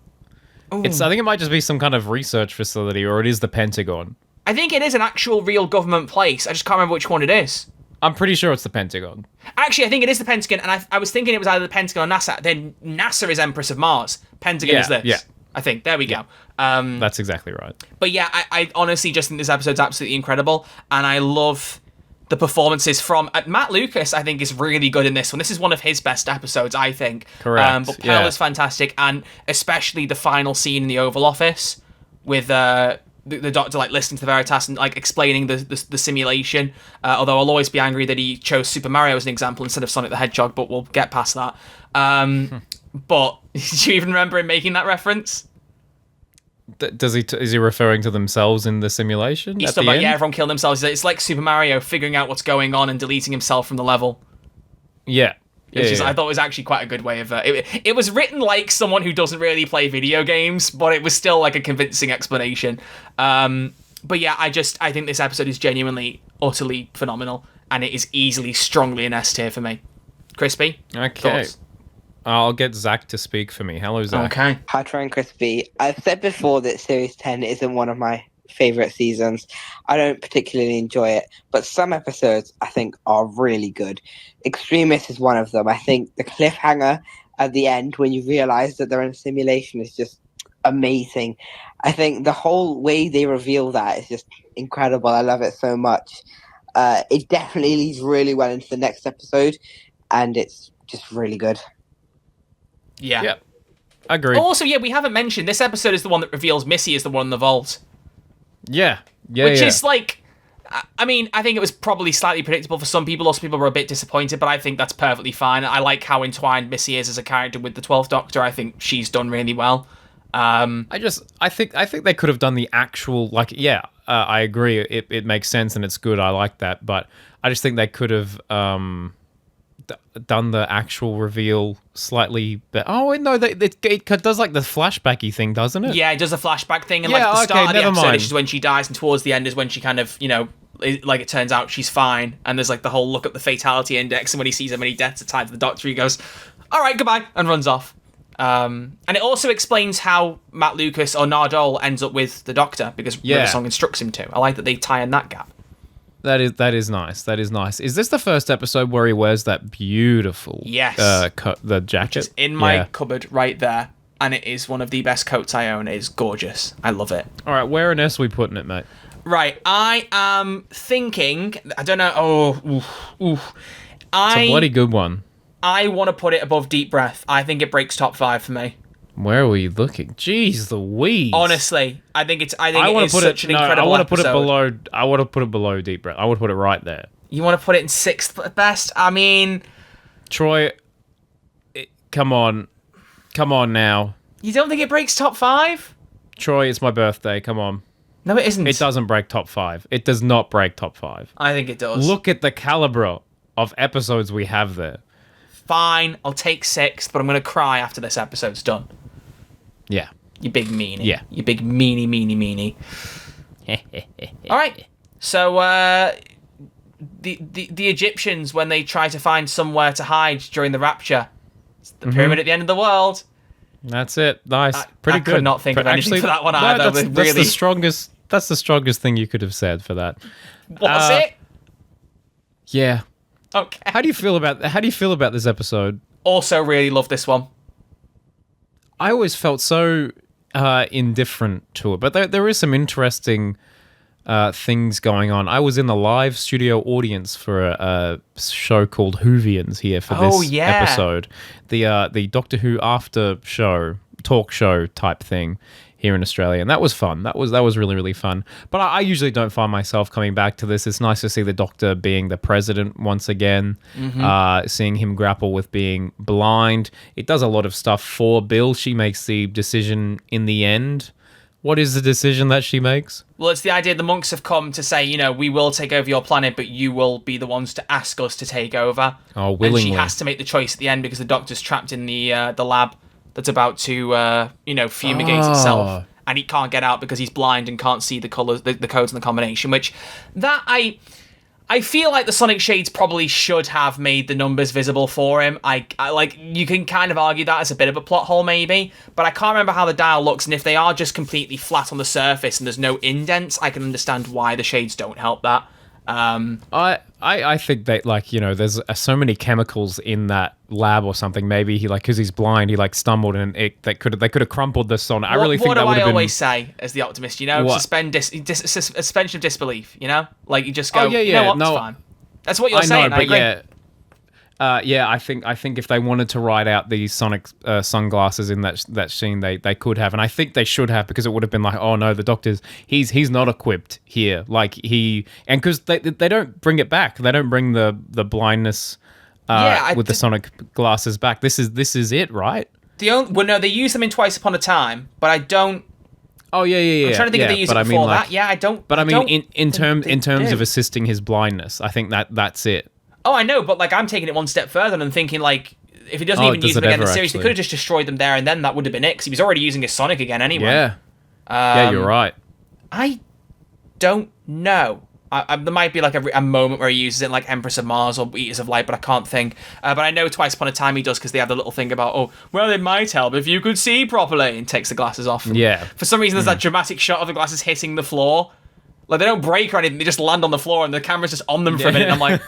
I think it might just be some kind of research facility, or it is the Pentagon. I think it is an actual real government place. I just can't remember which one it is. I'm pretty sure it's the Pentagon. Actually, I think it is the Pentagon, and I was thinking it was either the Pentagon or NASA. Then NASA is Empress of Mars. Pentagon is this. Yeah. I think. There we go. That's exactly right. But yeah, I honestly just think this episode's absolutely incredible, and I love the performances from Matt Lucas. I think is really good in this one. This is one of his best episodes, I think. Correct. But Pearl is fantastic, and especially the final scene in the Oval Office with the Doctor like listening to the Veritas and like explaining the simulation. Although I'll always be angry that he chose Super Mario as an example instead of Sonic the Hedgehog, but we'll get past that. But do you even remember him making that reference? Is he referring to themselves in the simulation? He's talking about, yeah, everyone killed themselves. It's like Super Mario figuring out what's going on and deleting himself from the level. Yeah. I thought it was actually quite a good way of... It was written like someone who doesn't really play video games, but it was still like a convincing explanation. But yeah, I think this episode is genuinely, utterly phenomenal, and it is easily, strongly an S tier for me. Crispy? Okay. Thoughts? I'll get Zach to speak for me. Hello, Zach. Okay. Hi, Troy and Crispy. I've said before that Series 10 isn't one of my favourite seasons. I don't particularly enjoy it, but some episodes I think are really good. Extremis is one of them. I think the cliffhanger at the end when you realise that they're in a simulation is just amazing. I think the whole way they reveal that is just incredible. I love it so much. It definitely leads really well into the next episode, and it's just really good. Yeah. Yep. Agreed. Also, yeah, we haven't mentioned this episode is the one that reveals Missy is the one in the vault. Yeah. Which is like, I mean, I think it was probably slightly predictable for some people. Also, people were a bit disappointed, but I think that's perfectly fine. I like how entwined Missy is as a character with the 12th Doctor. I think she's done really well. I think they could have done the actual, like, I agree. It makes sense and it's good. I like that, but I just think they could have done the actual reveal slightly better. Oh no, it does like the flashbacky thing, doesn't it? Yeah, it does a flashback thing, and like the start of the episode is when she dies, and towards the end is when she kind of, you know, like it turns out she's fine, and there's like the whole look at the fatality index, and when he sees how many deaths are tied to the Doctor, he goes, "All right, goodbye," and runs off. And it also explains how Matt Lucas or Nardole ends up with the Doctor because Riversong instructs him to. I like that they tie in that gap. That is nice. That is nice. Is this the first episode where he wears that beautiful the jacket? Which is in my cupboard right there, and it is one of the best coats I own. It is gorgeous. I love it. All right, where on earth are we putting it, mate? Right, I am thinking. I don't know. It's a bloody good one. I want to put it above Deep Breath. I think it breaks top 5 for me. Where are we looking? Jeez Louise. Honestly, I think it is such an incredible episode. I want to put it below Deep Breath. I want to put it right there. You want to put it in 6th at best? I mean... Troy, come on now. You don't think it breaks top 5? Troy, it's my birthday. Come on. No, it isn't. It doesn't break top 5. It does not break top 5. I think it does. Look at the caliber of episodes we have there. Fine, I'll take 6th, but I'm going to cry after this episode's done. Yeah. You big meanie. Yeah. You big meanie. All right. So, the Egyptians, when they try to find somewhere to hide during the rapture, it's the pyramid at the end of the world. That's it. Nice. Pretty good. I could not think of anything for that one either. That's the strongest. That's the strongest thing you could have said for that. Was it? Yeah. Okay. How do you feel about this episode? Also, really love this one. I always felt so indifferent to it, but there is some interesting things going on. I was in the live studio audience for a show called Whovians here for this episode. The Doctor Who after show, talk show type thing here in Australia, and that was fun. That was really, really fun. But I usually don't find myself coming back to this. It's nice to see the Doctor being the president once again, seeing him grapple with being blind. It does a lot of stuff for Bill. She makes the decision in the end. What is the decision that she makes? Well, it's the idea the monks have come to say, you know, we will take over your planet, but you will be the ones to ask us to take over. Oh, willingly. And she has to make the choice at the end because the Doctor's trapped in the lab that's about to, fumigate itself. And he can't get out because he's blind and can't see the colours, the codes and the combination, which I feel like the Sonic Shades probably should have made the numbers visible for him. I like, you can kind of argue that as a bit of a plot hole maybe, but I can't remember how the dial looks, and if they are just completely flat on the surface and there's no indents, I can understand why the shades don't help that. I think that, like, you know, there's so many chemicals in that lab or something. Maybe he, like, because he's blind, he like stumbled and they could have crumpled the Sonic. I really think that would have been. What do I always say as the optimist? You know, suspension of disbelief. You know, like you just go, oh, yeah, you know what, it's fine. That's what you're saying. I agree. Yeah, I think if they wanted to write out the Sonic sunglasses in that scene, they could have, and I think they should have, because it would have been like, oh no, the Doctor's he's not equipped here, like and because they don't bring it back, they don't bring the blindness with the Sonic glasses back. This is it, right? No, they use them in Twice Upon a Time, but I don't. Oh yeah. I'm trying to think if they use it before that. Yeah, I don't. But I mean, in terms of assisting his blindness, I think that's it. Oh, I know, but like I'm taking it one step further and thinking like if he doesn't even use them again in the series, they could have just destroyed them there and then. That would have been it, because he was already using his Sonic again anyway. Yeah. Yeah, you're right. I don't know. There might be like a moment where he uses it, like Empress of Mars or Eaters of Light, but I can't think. But I know Twice Upon a Time he does, because they have the little thing about, oh, well, it might help if you could see properly, and takes the glasses off. Yeah. For some reason, there's that dramatic shot of the glasses hitting the floor. Like, they don't break or anything, they just land on the floor and the camera's just on them for a minute. And I'm like,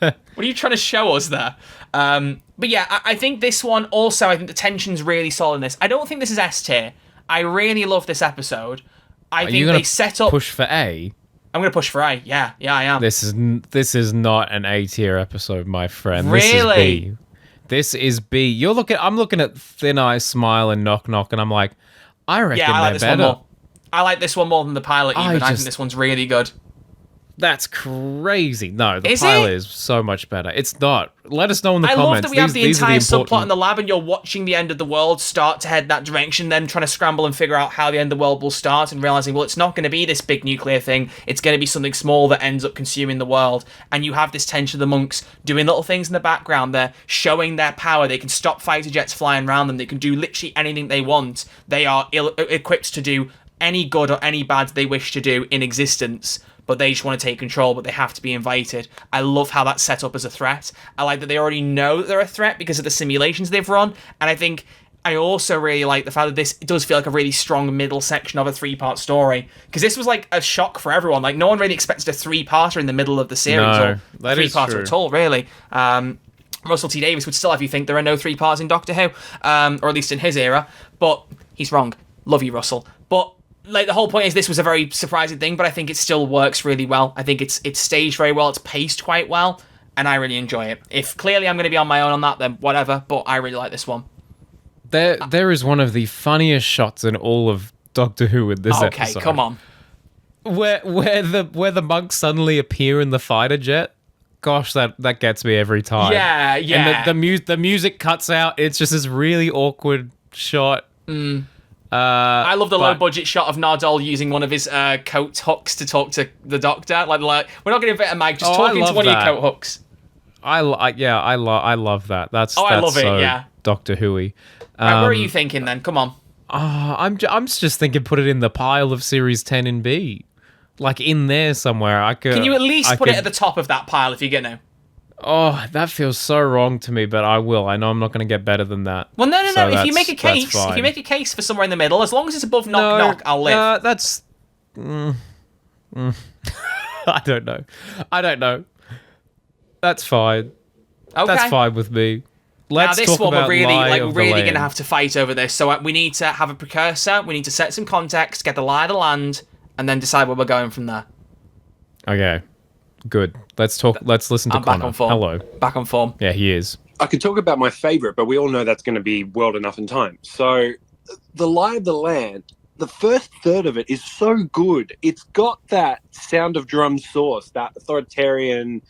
what are you trying to show us there? But yeah, I think this one also, I think the tension's really solid in this. I don't think this is S tier. I really love this episode. I think they set up... push for A? I'm going to push for A. Yeah, I am. This is not an A tier episode, my friend. Really? This is B. I'm looking at Thin Ice, Smile, and Knock Knock, and I'm like, I reckon I like they're better. I like this one more than the pilot, even. I think this one's really good. That's crazy. No, the pilot is so much better. It's not. Let us know in the comments. I love that we have the entire subplot in the lab and you're watching the end of the world start to head that direction, then trying to scramble and figure out how the end of the world will start, and realizing, well, it's not going to be this big nuclear thing. It's going to be something small that ends up consuming the world. And you have this tension of the monks doing little things in the background. They're showing their power. They can stop fighter jets flying around them. They can do literally anything they want. They are equipped to do any good or any bad they wish to do in existence, but they just want to take control, but they have to be invited. I love how that's set up as a threat. I like that they already know that they're a threat because of the simulations they've run, and I think I also really like the fact that this does feel like a really strong middle section of a 3-part story, because this was like a shock for everyone. Like, no one really expected a 3-parter in the middle of the series, or 3-parter at all, really. Russell T Davies would still have you think there are no 3 parts in Doctor Who, or at least in his era, but he's wrong. Love you, Russell. But like, the whole point is this was a very surprising thing, but I think it still works really well. I think it's staged very well, it's paced quite well, and I really enjoy it. If clearly I'm going to be on my own on that, then whatever, but I really like this one. There is one of the funniest shots in all of Doctor Who in this episode. Okay, come on. Where the monks suddenly appear in the fighter jet. Gosh, that gets me every time. Yeah. And the music cuts out. It's just this really awkward shot. I love the low-budget shot of Nardole using one of his coat hooks to talk to the Doctor. Like we're not going to invent a mic, just talking to one of your coat hooks. I love that. That's I love so it. Yeah, Doctor Who-y. Right, where are you thinking then? Come on. I'm just thinking, put it in the pile of Series 10 in B. like in there somewhere. I could. Can you at least put it at the top of that pile if you're gonna? Oh, that feels so wrong to me, but I will. I know I'm not going to get better than that. Well, no. So If you make a that's case, fine. if you make a case for somewhere in the middle, as long as it's above knock knock, I'll live. That's. I don't know. That's fine. Okay. That's fine with me. Let's now this talk one about we're really Lie of the going Land. to have to fight over this. So we need to have a precursor. We need to set some context, get the lie of the land, and then decide where we're going from there. Okay, good. Let's talk. Let's listen to I'm back Connor. on form. Hello. Back on form. Yeah, he is. I could talk about my favorite, but we all know that's going to be World Enough in Time. So, The Lie of the Land, the first third of it is so good. It's got that Sound of Drum source, that authoritarian,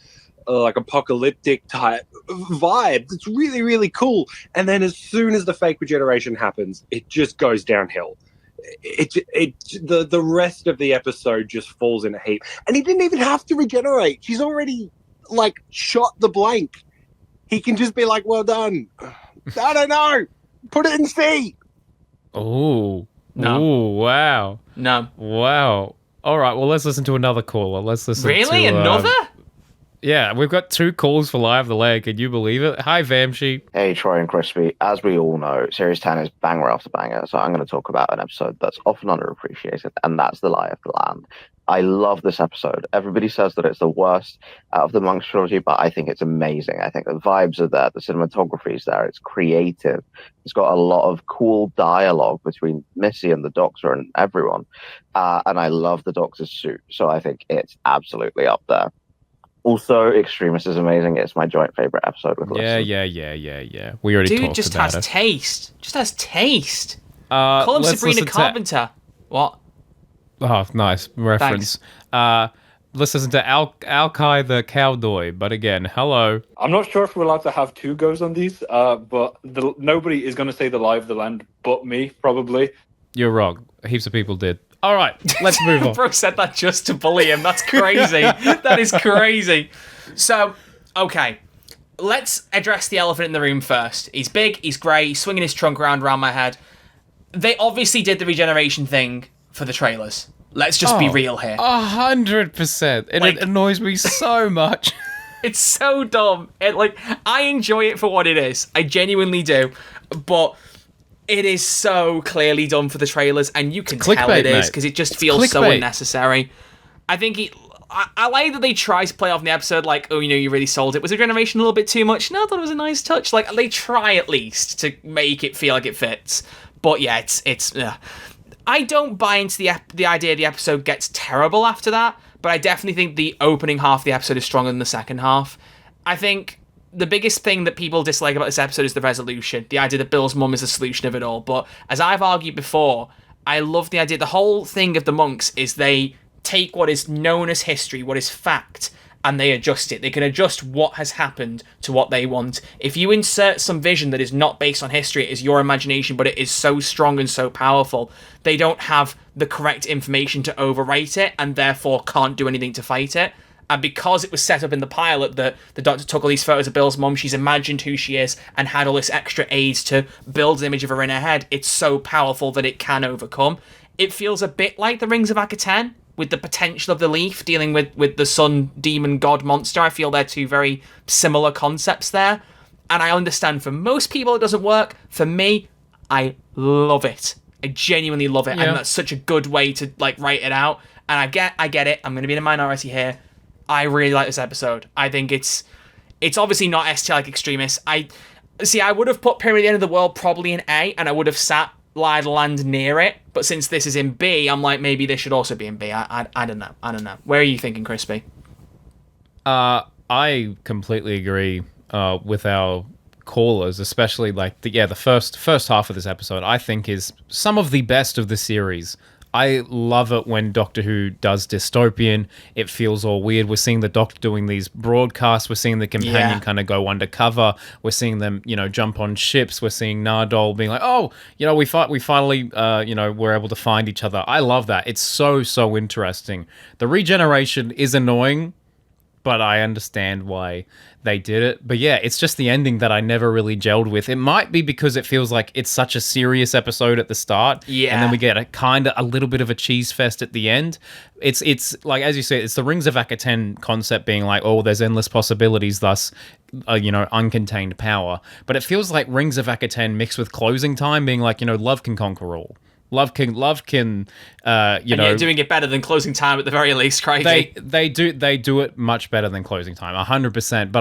like apocalyptic type vibe. It's really, really cool. And then as soon as the fake regeneration happens, it just goes downhill. The rest of the episode just falls in a heap. And he didn't even have to regenerate. She's already like shot the blank. He can just be like, well done. I don't know. Put it in C. Oh. No. Ooh, wow. No. Wow. All right, well, let's listen to another caller. Let's listen to... Really? Another? Yeah, we've got 2 calls for Lie of the Land. Can you believe it? Hi, Vamshi. Hey, Troy and Crispy. As we all know, Series 10 is banger after banger, so I'm going to talk about an episode that's often underappreciated, and that's The Lie of the Land. I love this episode. Everybody says that it's the worst out of the Monks trilogy, but I think it's amazing. I think the vibes are there, the cinematography is there, it's creative. It's got a lot of cool dialogue between Missy and the Doctor and everyone, and I love the Doctor's suit, so I think it's absolutely up there. Also, Extremis is amazing. It's my joint favorite episode with Listen. Yeah. We already Dude talked just about has it. taste. Just has taste. Call him let's Sabrina listen to- Carpenter. What? Oh, nice reference. Let's listen to Alkai the Cowboy. But again, hello. I'm not sure if we're allowed to have 2 goes on these, but nobody is going to say The Lie of the Land but me, probably. You're wrong. Heaps of people did. All right, let's move on. Bro said that just to bully him. That's crazy. That is crazy. So, okay. Let's address the elephant in the room first. He's big, he's grey, he's swinging his trunk around my head. They obviously did the regeneration thing for the trailers. Let's just be real here. 100%. And it annoys me so much. It's so dumb. I enjoy it for what it is. I genuinely do. But it is so clearly done for the trailers, and you can tell Clickbait, it is mate. because it just feels so Clickbait. unnecessary. I think I like that they try to play off in the episode like, oh, you really sold it. Was regeneration a little bit too much? No, I thought it was a nice touch. Like, they try at least to make it feel like it fits. But yeah, it's I don't buy into the idea the episode gets terrible after that, but I definitely think the opening half of the episode is stronger than the second half. I think the biggest thing that people dislike about this episode is the resolution. The idea that Bill's mum is the solution of it all. But as I've argued before, I love the idea. The whole thing of the monks is they take what is known as history, what is fact, and they adjust it. They can adjust what has happened to what they want. If you insert some vision that is not based on history, it is your imagination, but it is so strong and so powerful, they don't have the correct information to overwrite it, and therefore can't do anything to fight it. And because it was set up in the pilot that the Doctor took all these photos of Bill's mum, she's imagined who she is and had all this extra aids to build an image of her in her head, it's so powerful that it can overcome. It feels a bit like the Rings of Akaten, with the potential of the leaf, dealing with the sun, demon, god, monster. I feel they're 2 very similar concepts there. And I understand for most people it doesn't work. For me, I love it. I genuinely love it. Yeah. And that's such a good way to write it out. And I get it. I'm going to be in a minority here. I really like this episode. I think it's obviously not ST like Extremis. I would have put Pyramid at the End of the World probably in A, and I would have sat Lie of the Land near it. But since this is in B, I'm like, maybe this should also be in B. I don't know. Where are you thinking, Crispy? I completely agree with our callers, especially the first half of this episode. I think is some of the best of the series. I love it when Doctor Who does dystopian. It feels all weird. We're seeing the Doctor doing these broadcasts. We're seeing the companion kind of go undercover. We're seeing them, jump on ships. We're seeing Nardole being like, oh, we finally, we're able to find each other. I love that. It's so, so interesting. The regeneration is annoying, but I understand why they did it. But yeah, it's just the ending that I never really gelled with. It might be because it feels like it's such a serious episode at the start, Yeah. and then we get a little bit of a cheese fest at the end. It's like, as you say, it's the Rings of Akaten concept being like, oh, there's endless possibilities, thus, uncontained power. But it feels like Rings of Akaten mixed with Closing Time being like, love can conquer all. Love can, You're doing it better than Closing Time at the very least, Craigie. They do it much better than Closing Time, 100%. But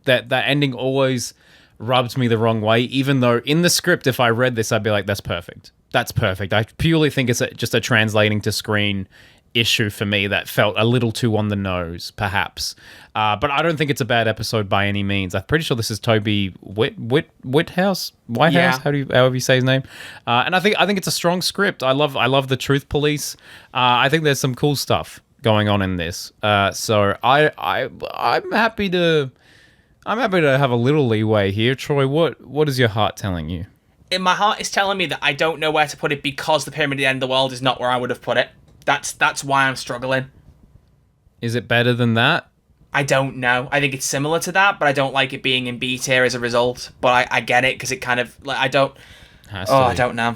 that ending always rubbed me the wrong way. Even though in the script, if I read this, I'd be like, that's perfect. That's perfect. I purely think it's just a translating to screen issue for me that felt a little too on the nose, perhaps. But I don't think it's a bad episode by any means. I'm pretty sure this is Toby Whitehouse, however you say his name. And I think it's a strong script. I love the Truth Police. I think there's some cool stuff going on in this. So I'm happy to have a little leeway here. Troy, what is your heart telling you? My heart is telling me that I don't know where to put it because the Pyramid at the End of the World is not where I would have put it. That's why I'm struggling. Is it better than that? I don't know. I think it's similar to that, but I don't like it being in B tier as a result. But I get it because it kind of I don't know.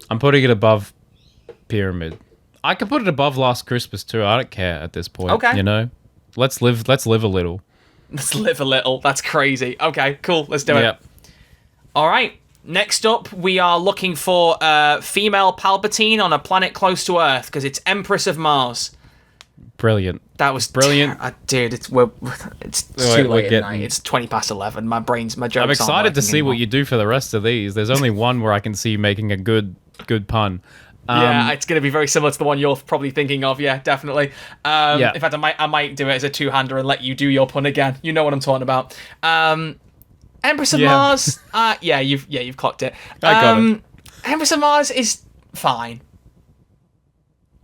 I'm putting it above Pyramid. I could put it above Last Christmas too. I don't care at this point. Okay. Let's live a little. Let's live a little. That's crazy. Okay, cool. Let's do it. All right. Next up, we are looking for female Palpatine on a planet close to Earth because it's Empress of Mars. Brilliant. That was brilliant, dude. It's too late at night. It's 20 past 11. My jokes. I'm excited to see anymore. what you do for the rest of these. There's only one where I can see you making a good pun. Yeah, it's going to be very similar to the one you're probably thinking of. Yeah, definitely. In fact, I might do it as a two-hander and let you do your pun again. You know what I'm talking about. Empress of Mars. You've clocked it. I got it. Empress of Mars is fine.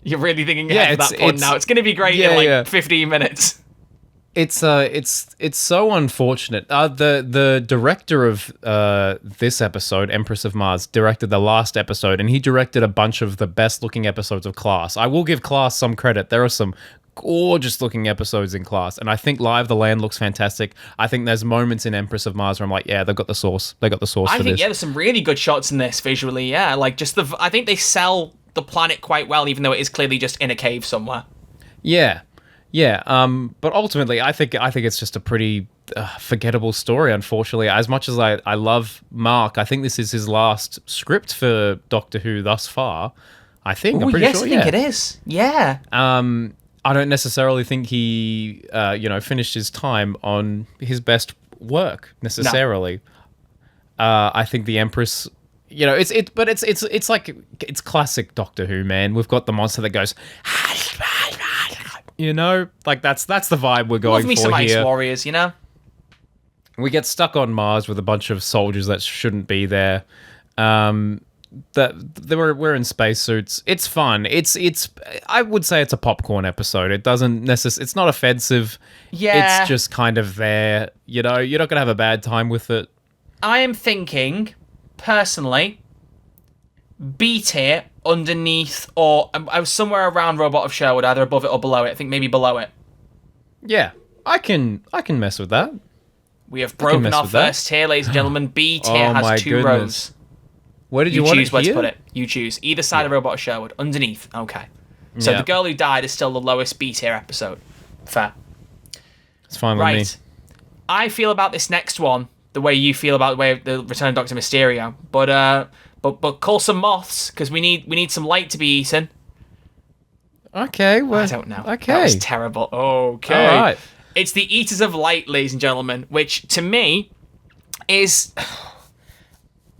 You're really thinking ahead of that pun now. It's going to be great in 15 minutes. It's so unfortunate. The director of this episode, Empress of Mars, directed the last episode, and he directed a bunch of the best looking episodes of Class. I will give Class some credit. There are some gorgeous looking episodes in Class, and I think Live the Land looks fantastic. I think there's moments in Empress of Mars where I'm like, yeah, they've got the sauce. They got the sauce for this. There's some really good shots in this visually. Yeah, like just I think they sell the planet quite well, even though it is clearly just in a cave somewhere. Yeah. But ultimately, I think it's just a pretty forgettable story. Unfortunately, as much as I love Mark, I think this is his last script for Doctor Who thus far. I think. I'm pretty sure. I think it is. Yeah. I don't necessarily think he, finished his time on his best work necessarily. No. I think the Empress, it's like it's classic Doctor Who, man. We've got the monster that goes, like that's the vibe we're going Love me for some here. Ice Warriors, We get stuck on Mars with a bunch of soldiers that shouldn't be there. We're in spacesuits. It's fun. It's I would say it's a popcorn episode. It doesn't it's not offensive. Yeah. It's just kind of there. You're not gonna have a bad time with it. I am thinking, personally, B tier underneath, or I was somewhere around Robot of Sherwood, either above it or below it. I think maybe below it. Yeah, I can mess with that. We have broken our first tier, ladies and gentlemen. B tier has two rows. Where did you want choose it where here? to put it. You choose either side of Robot of Sherwood. Underneath. Okay. So the girl who died is still the lowest B tier episode. Fair. It's fine with me. I feel about this next one the way you feel about the way the Return of Doctor Mysterio, but call some moths because we need some light to be eaten. Okay. Well, I don't know. Okay. That was terrible. Okay. All right. It's the Eaters of Light, ladies and gentlemen, which to me is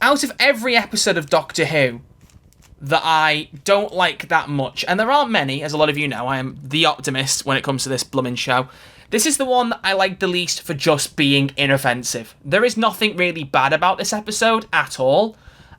out of every episode of Doctor Who that I don't like that much, and there aren't many, as a lot of you know, I am the optimist when it comes to this blooming show. This is the one that I like the least for just being inoffensive. There is nothing really bad about this episode at all.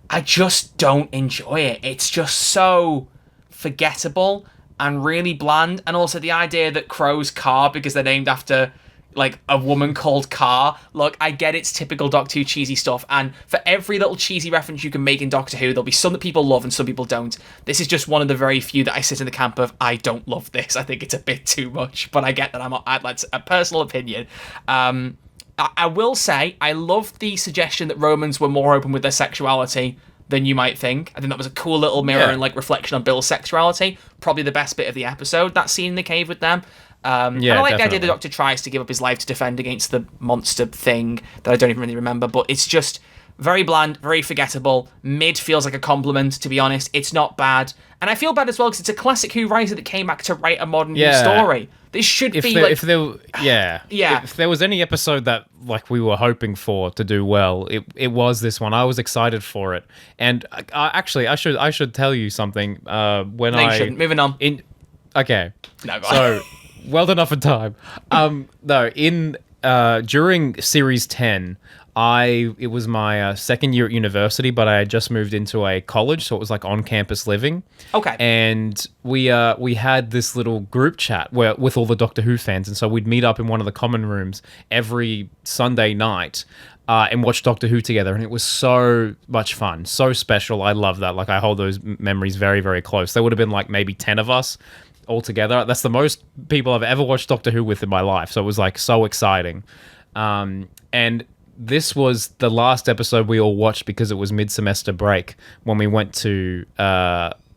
I just don't enjoy it. It's just so forgettable and really bland, and also the idea that crows carve because they're named after like a woman called Car. Look, I get it's typical Doctor Who cheesy stuff, and for every little cheesy reference you can make in Doctor Who, there'll be some that people love and some people don't. This is just one of the very few that I sit in the camp of, I don't love this. I think it's a bit too much, but I get that that's a personal opinion. I will say, I love the suggestion that Romans were more open with their sexuality than you might think. I think that was a cool little mirror and like reflection on Bill's sexuality. Probably the best bit of the episode, that scene in the cave with them. And I like the idea the Doctor tries to give up his life to defend against the monster thing that I don't even really remember, but it's just very bland, very forgettable. Mid feels like a compliment, to be honest. It's not bad. And I feel bad as well because it's a classic Who writer that came back to write a modern Who story. This should be if there was any episode that like we were hoping for to do well, it was this one. I was excited for it, and actually I should tell you something. You shouldn't. Moving on. Okay. No, go so well enough in time. During series 10. It was my second year at university, but I had just moved into a college, so it was like on-campus living. Okay. And we had this little group chat with all the Doctor Who fans, and so we'd meet up in one of the common rooms every Sunday night and watch Doctor Who together, and it was so much fun, so special. I love that. Like, I hold those memories very, very close. There would have been like maybe 10 of us all together. That's the most people I've ever watched Doctor Who with in my life, so it was like so exciting. And this was the last episode we all watched because it was mid-semester break when we went to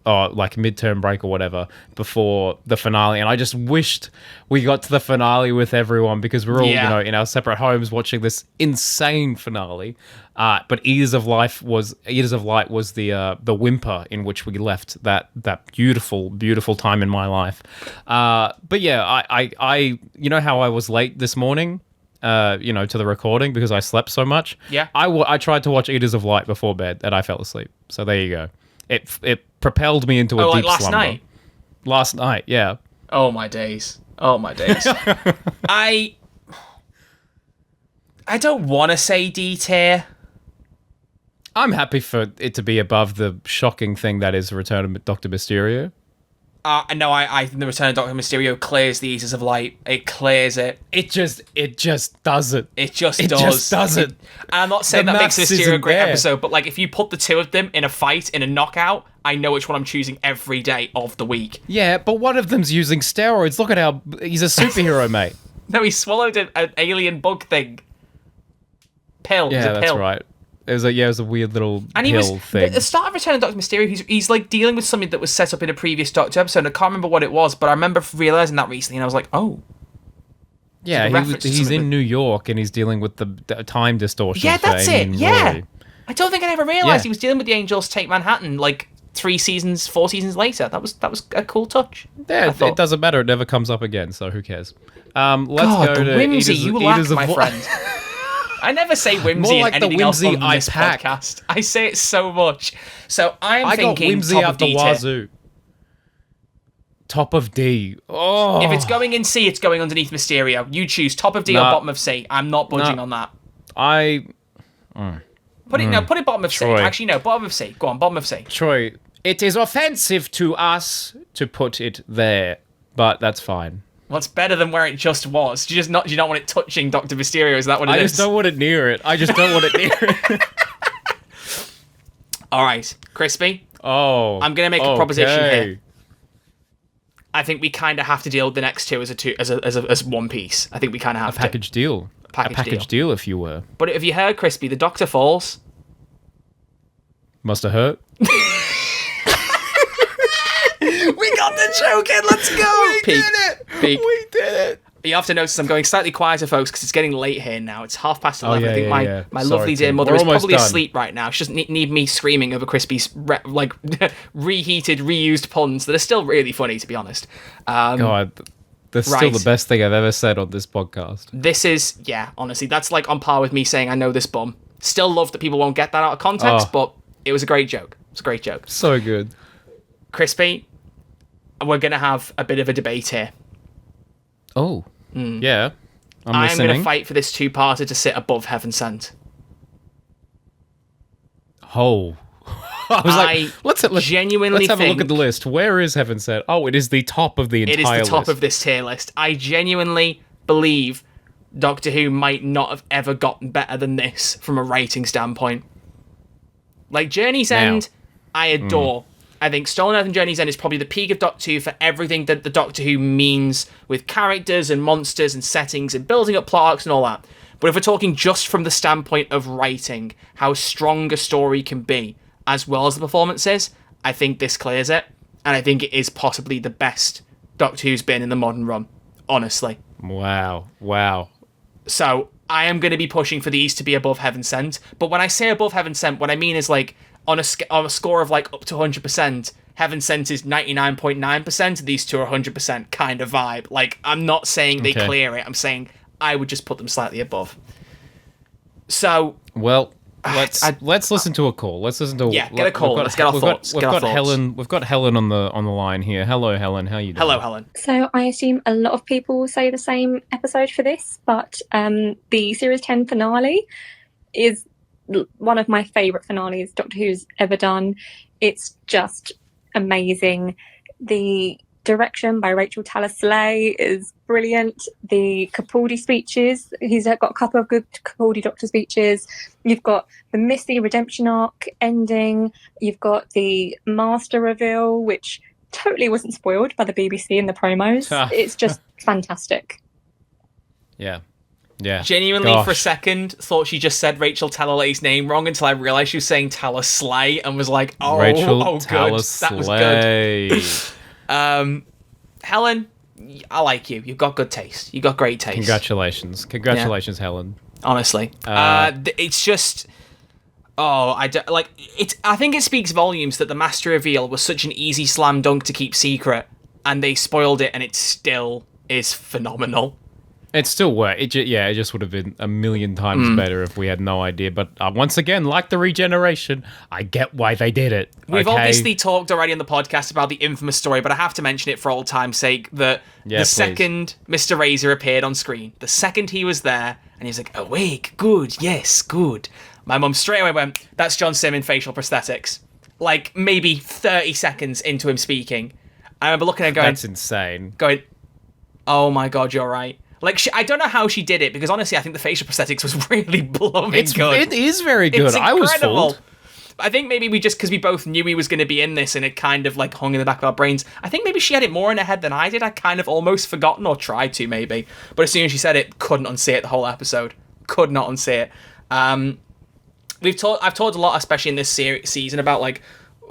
like midterm break or whatever before the finale, and I just wished we got to the finale with everyone because we're all in our separate homes watching this insane finale. But Eaters of Light was the whimper in which we left that beautiful time in my life. But yeah, I you know how I was late this morning to the recording because I slept so much. Yeah. I tried to watch Eaters of Light before bed and I fell asleep. So there you go. It propelled me into a deep slumber. Last night, yeah. Oh my days. I don't want to say D tier. I'm happy for it to be above the shocking thing that is Return of Dr. Mysterio. No, I think the Return of Dr. Mysterio clears the Eaters of Light. It clears it. It just does it. It just does it. And I'm not saying that makes Mysterio a great episode, but like if you put the two of them in a fight, in a knockout, I know which one I'm choosing every day of the week. Yeah, but one of them's using steroids. Look at how he's a superhero, mate. No, he swallowed an alien bug thing. Pill. Yeah, that's right. It was a weird little thing. At the start of Return of Dr. Mysterio, he's like dealing with something that was set up in a previous Doctor episode. I can't remember what it was, but I remember realizing that recently, and I was like, oh. Yeah, he's in New York, and he's dealing with the time distortion. Yeah, that's it. Yeah. Roy. I don't think I ever realized he was dealing with the Angels Take Manhattan like 4 seasons later. That was a cool touch. Yeah, it doesn't matter. It never comes up again, so who cares? Let's go to whimsy. Eaters, You lack, Eaters of my friend. I never say whimsy more like in anything the whimsy else on this pack. podcast. I say it so much. So I got whimsy top out of the D wazoo. Top of D. Oh. If it's going in C, it's going underneath Mysterio. You choose top of D or bottom of C. I'm not budging on that. Put it bottom of Troy. C. Actually, no, bottom of C. Go on, bottom of C. Troy, it is offensive to us to put it there, but that's fine. Well, it's better than where it just was. Do you not want it touching Dr. Mysterio? Is that what it is? I just don't want it near it. All right, Crispy. Oh. I'm gonna make a proposition here. I think we kind of have to deal with the next two as one piece. I think we kind of have a package deal. A package deal, if you were. But if you heard, Crispy, the Doctor falls. Must have hurt. We got the joke in. Let's go. We did it. You have to notice I'm going slightly quieter, folks, because it's getting late here now. It's 11:30. I think my lovely dear mother is probably asleep right now. She doesn't need me screaming over Crispy's reheated, reused puns that are still really funny, to be honest. God, that's still the best thing I've ever said on this podcast. This is, honestly, that's like on par with me saying I know this bum. Still love that people won't get that out of context, but it was a great joke. It's a great joke. So good. Crispy, we're going to have a bit of a debate here. Oh, yeah. I'm going to fight for this two-parter to sit above Heaven Sent. Oh. I was let's genuinely have a look at the list. Where is Heaven Sent? Oh, it is the top of the entire list. It is the top of this tier list. I genuinely believe Doctor Who might not have ever gotten better than this from a writing standpoint. Like, Journey's End, I adore. I think Stolen Earth and Journey's End is probably the peak of Doctor Who for everything that the Doctor Who means with characters and monsters and settings and building up plot arcs and all that. But if we're talking just from the standpoint of writing, how strong a story can be, as well as the performances, I think this clears it. And I think it is possibly the best Doctor Who's been in the modern run, honestly. Wow. So I am going to be pushing for these to be above Heaven Sent. But when I say above Heaven Sent, what I mean is like on a score of like up to 100%, Heaven Sent is 99.9%. These two are 100% kind of vibe. Like, I'm not saying they clear it. I'm saying I would just put them slightly above. So, well, let's listen to a call. Let's listen to get a call. Let's get our thoughts. We've got Helen. We've got Helen on the line here. Hello, Helen. How are you doing? Hello, Helen. So I assume a lot of people will say the same episode for this, but the Series 10 finale is one of my favourite finales Doctor Who's ever done. It's just amazing. The direction by Rachel Taylor-Slay is brilliant. The Capaldi speeches, he's got a couple of good Capaldi Doctor speeches. You've got the Missy redemption arc ending. You've got the Master reveal, which totally wasn't spoiled by the BBC in the promos. It's just fantastic. Yeah. Genuinely, for a second, thought she just said Rachel Taylor-Slay's name wrong until I realised she was saying Taylor-Slay and was like, Rachel good. That was good. Helen, I like you. You've got good taste. You've got great taste. Congratulations, Helen. Honestly, it's just, I think it speaks volumes that the Master reveal was such an easy slam dunk to keep secret, and they spoiled it, and it still is phenomenal. It still worked. It just would have been a million times better if we had no idea. But once again, like the regeneration, I get why they did it. We've obviously talked already on the podcast about the infamous story, but I have to mention it for old time's sake, that second Mr. Razor appeared on screen, the second he was there, and he was like, awake, good, yes, good. My mum straight away went, that's John Sim in facial prosthetics. Like, maybe 30 seconds into him speaking. I remember looking at him going... That's insane. Going, oh my God, you're right. Like, I don't know how she did it, because honestly, I think the facial prosthetics was really blooming good. It is very good. I was fooled. I think maybe because we both knew he was going to be in this, and it kind of like hung in the back of our brains. I think maybe she had it more in her head than I did. I kind of almost forgotten or tried to maybe, but as soon as she said it, couldn't unsee it the whole episode. Could not unsee it. I've talked a lot, especially in this season, about like,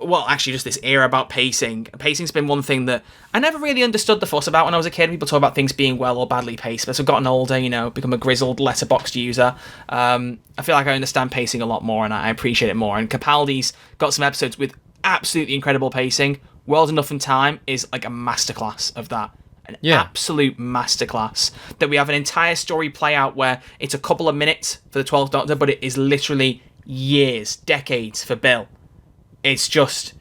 well, actually just this era about pacing. Pacing's been one thing that I never really understood the fuss about when I was a kid. People talk about things being well or badly paced, but as I've gotten older, become a grizzled letterboxd user, I feel like I understand pacing a lot more, and I appreciate it more. And Capaldi's got some episodes with absolutely incredible pacing. World Enough in Time is like a masterclass of that. An absolute masterclass. That we have an entire story play out where it's a couple of minutes for the 12th Doctor, but it is literally years, decades for Bill. It's just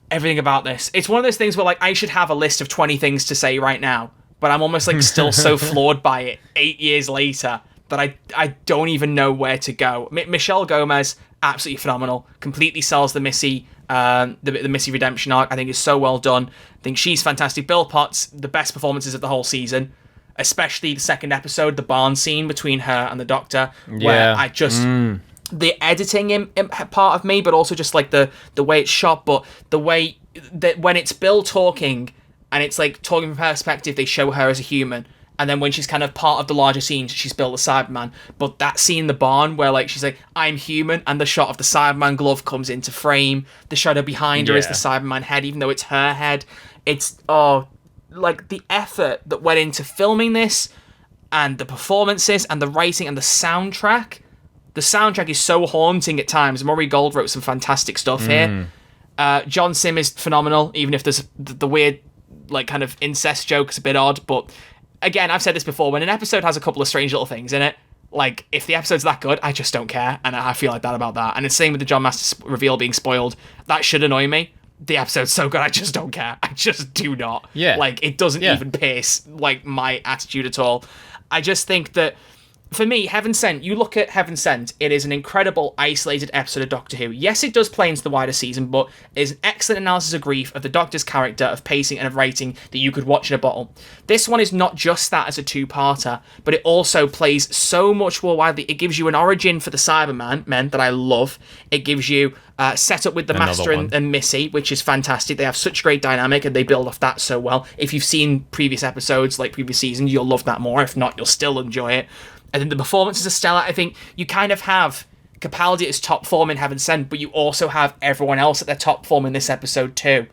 everything about this. It's one of those things where like I should have a list of 20 things to say right now, but I'm almost like still so floored by it 8 years later that I don't even know where to go. Michelle Gomez, absolutely phenomenal. Completely sells the Missy the Missy redemption arc. I think is so well done. I think she's fantastic. Bill Potts, the best performances of the whole season, especially the second episode, the barn scene between her and the Doctor, where I just the editing part of me, but also just like the way it's shot, but the way that when it's Bill talking and it's like talking from her perspective, they show her as a human, and then when she's kind of part of the larger scene, she's Bill the Cyberman. But that scene in the barn where like she's like, I'm human, and the shot of the Cyberman glove comes into frame, the shadow behind her is the Cyberman head, even though it's her head. It's like the effort that went into filming this, and the performances and the writing and the soundtrack. The soundtrack is so haunting at times. Murray Gold wrote some fantastic stuff here. John Sim is phenomenal, even if there's the weird, like, kind of incest joke's a bit odd. But again, I've said this before, when an episode has a couple of strange little things in it, like, if the episode's that good, I just don't care. And I feel like that about that. And it's the same with the John Masters reveal being spoiled. That should annoy me. The episode's so good, I just don't care. I just do not. Like, it doesn't even pierce, like, my attitude at all. I just think that for me, Heaven Sent, you look at Heaven Sent, it is an incredible isolated episode of Doctor Who. Yes, it does play into the wider season, but it is an excellent analysis of grief, of the Doctor's character, of pacing, and of writing that you could watch in a bottle. This one is not just that as a two-parter, but it also plays so much more widely. It gives you an origin for the Cybermen that I love. It gives you set up with the Master and Missy, which is fantastic. They have such great dynamic, and they build off that so well. If you've seen previous episodes, like previous seasons, you'll love that more. If not, you'll still enjoy it. I think the performances are stellar. I think you kind of have Capaldi at his top form in Heaven Sent, but you also have everyone else at their top form in this episode too.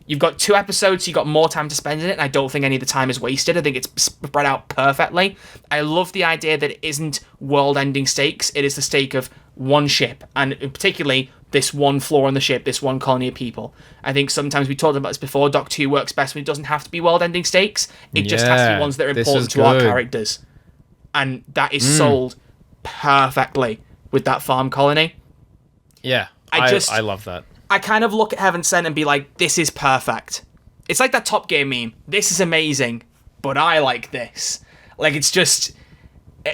You've got 2 episodes, so you've got more time to spend in it, and I don't think any of the time is wasted. I think it's spread out perfectly. I love the idea that it isn't world-ending stakes. It is the stake of one ship, and particularly this one floor on the ship, this one colony of people. I think sometimes we talked about this before, Doctor Who works best when it doesn't have to be world-ending stakes. It just has to be ones that are important to our characters. And that is sold perfectly with that farm colony. Yeah, I love that. I kind of look at Heaven Sent and be like, this is perfect. It's like that Top Gear meme. This is amazing, but I like this. Like, it's just...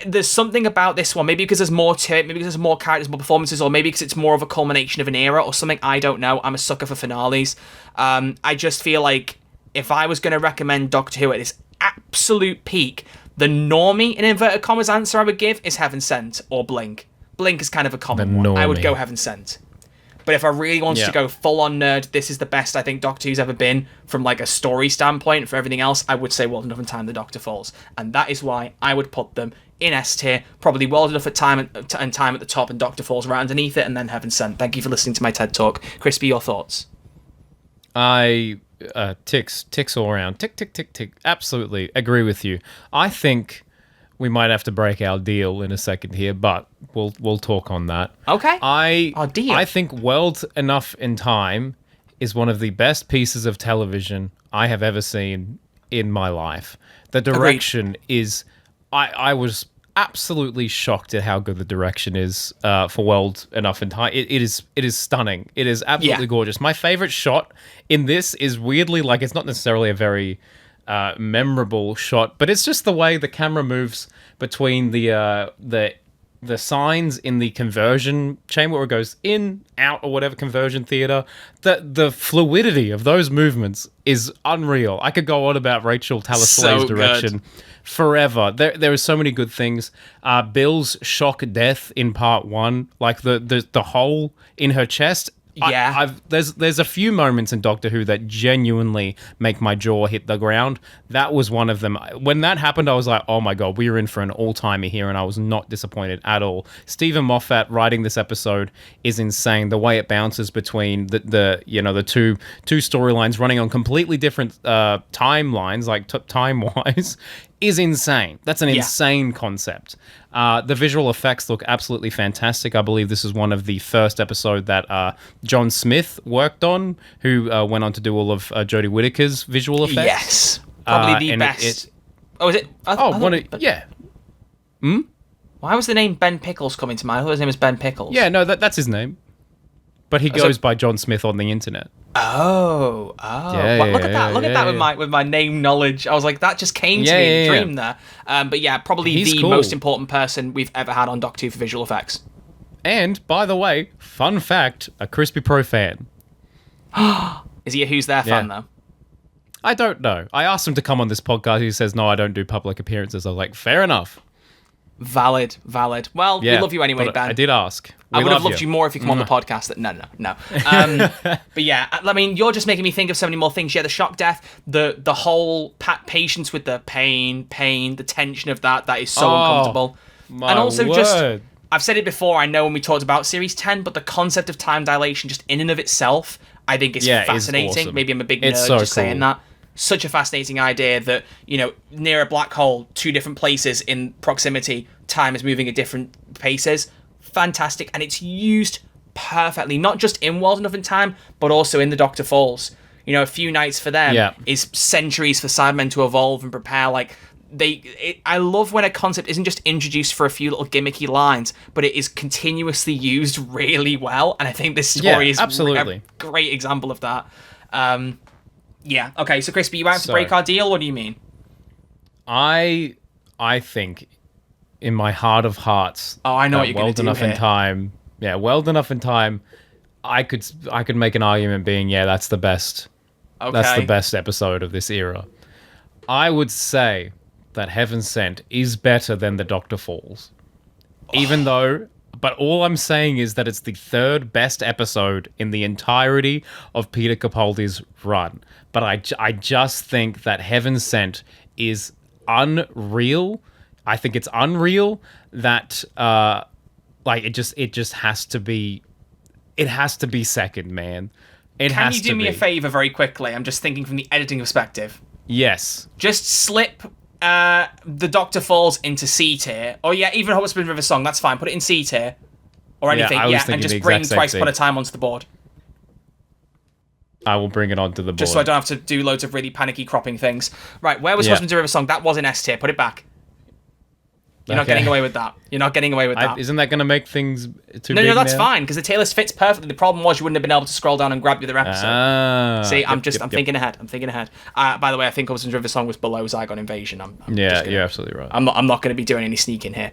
There's something about this one, maybe because there's more to it, maybe because there's more characters, more performances, or maybe because it's more of a culmination of an era or something. I don't know. I'm a sucker for finales. I just feel like if I was going to recommend Doctor Who at its absolute peak... The normie, in inverted commas, answer I would give is Heaven Sent or Blink. Blink is kind of a common one. I would go Heaven Sent. But if I really wanted to go full-on nerd, this is the best I think Doctor Who's ever been from like a story standpoint. For everything else, I would say World Enough in Time, The Doctor Falls. And that is why I would put them in S tier, probably World Enough at Time and Time at the top and Doctor Falls right underneath it, and then Heaven Sent. Thank you for listening to my TED Talk. Crispy, your thoughts? Ticks all around. Tick, tick, tick, tick. Absolutely agree with you. I think we might have to break our deal in a second here, but we'll talk on that. Okay. Deal. I think World Enough in Time is one of the best pieces of television I have ever seen in my life. The direction is... I was absolutely shocked at how good the direction is for World Enough in Time. It is stunning. It is absolutely gorgeous. My favorite shot in this is weirdly, like, it's not necessarily a very memorable shot, but it's just the way the camera moves between the signs in the conversion chamber where it goes in, out, or whatever conversion theater. The fluidity of those movements is unreal. I could go on about Rachel Talaslay's direction forever. There are so many good things. Bill's shock death in part 1, like the hole in her chest. There's a few moments in Doctor Who that genuinely make my jaw hit the ground. That was one of them. When that happened, I was like, oh my god, we are in for an all-timer here, and I was not disappointed at all. Stephen Moffat writing this episode is insane. The way it bounces between the two storylines running on completely different timelines, like time-wise, is insane. That's an insane concept. The visual effects look absolutely fantastic. I believe this is one of the first episode that John Smith worked on, who went on to do all of Jodie Whittaker's visual effects. Yes, probably the best. Is it? Why was the name Ben Pickles coming to mind? I thought his name was Ben Pickles. Yeah, no, that's his name. But he goes by John Smith on the internet. Oh. Yeah, look at that. Look at that with my name knowledge. I was like, that just came to me in a dream there. But yeah, probably He's the most important person we've ever had on Doctor Who for visual effects. And, by the way, fun fact, a Crispy Pro fan. Is he a Who's There fan, though? I don't know. I asked him to come on this podcast. He says, no, I don't do public appearances. I was like, fair enough. Valid. Well, we love you anyway, Ben. I did ask. I would have loved you more if you come on the podcast. No. But yeah, I mean, you're just making me think of so many more things. Yeah, the shock death, the whole patience with the pain, the tension of that is so uncomfortable. And also I've said it before, I know when we talked about Series 10, but the concept of time dilation just in and of itself, I think is fascinating. Awesome. Maybe I'm a big nerd saying that. Such a fascinating idea that, near a black hole, 2 different places in proximity, time is moving at different paces. Fantastic. And it's used perfectly, not just in World Enough in Time, but also in The Doctor Falls. A few nights for them is centuries for Cybermen to evolve and prepare. Like, I love when a concept isn't just introduced for a few little gimmicky lines, but it is continuously used really well. And I think this story is a great example of that. Okay, so Crispy, you out to break our deal? What do you mean? I think in my heart of hearts. Oh, I know what you're going World to do Enough here. in Time. Yeah, World Enough in Time. I could make an argument being, yeah, that's the best. Okay. That's the best episode of this era. I would say that Heaven Sent is better than The Doctor Falls. Even though... But all I'm saying is that it's the third best episode in the entirety of Peter Capaldi's run. But I just think that Heaven Sent is unreal. I think it's unreal that like it just has to be. It has to be second, man. Can you do me a favor very quickly? I'm just thinking from the editing perspective. Yes. Just slip The Doctor Falls into C tier. Or yeah, even Hot Springs River Song, that's fine. Put it in C tier. Or anything, and just bring Twice Upon a Time onto the board. I will bring it onto the board. Just so I don't have to do loads of really panicky cropping things. Right, where was Husbands of River Song? That was in S tier. Put it back. You're not getting away with that. You're not getting away with that. Isn't that going to make things too big No, that's now? fine, because the tier list fits perfectly. The problem was you wouldn't have been able to scroll down and grab the other episode. See, I'm thinking ahead. I'm thinking ahead. By the way, I think Husbands of River Song was below Zygon Invasion. You're absolutely right. I'm not going to be doing any sneaking here.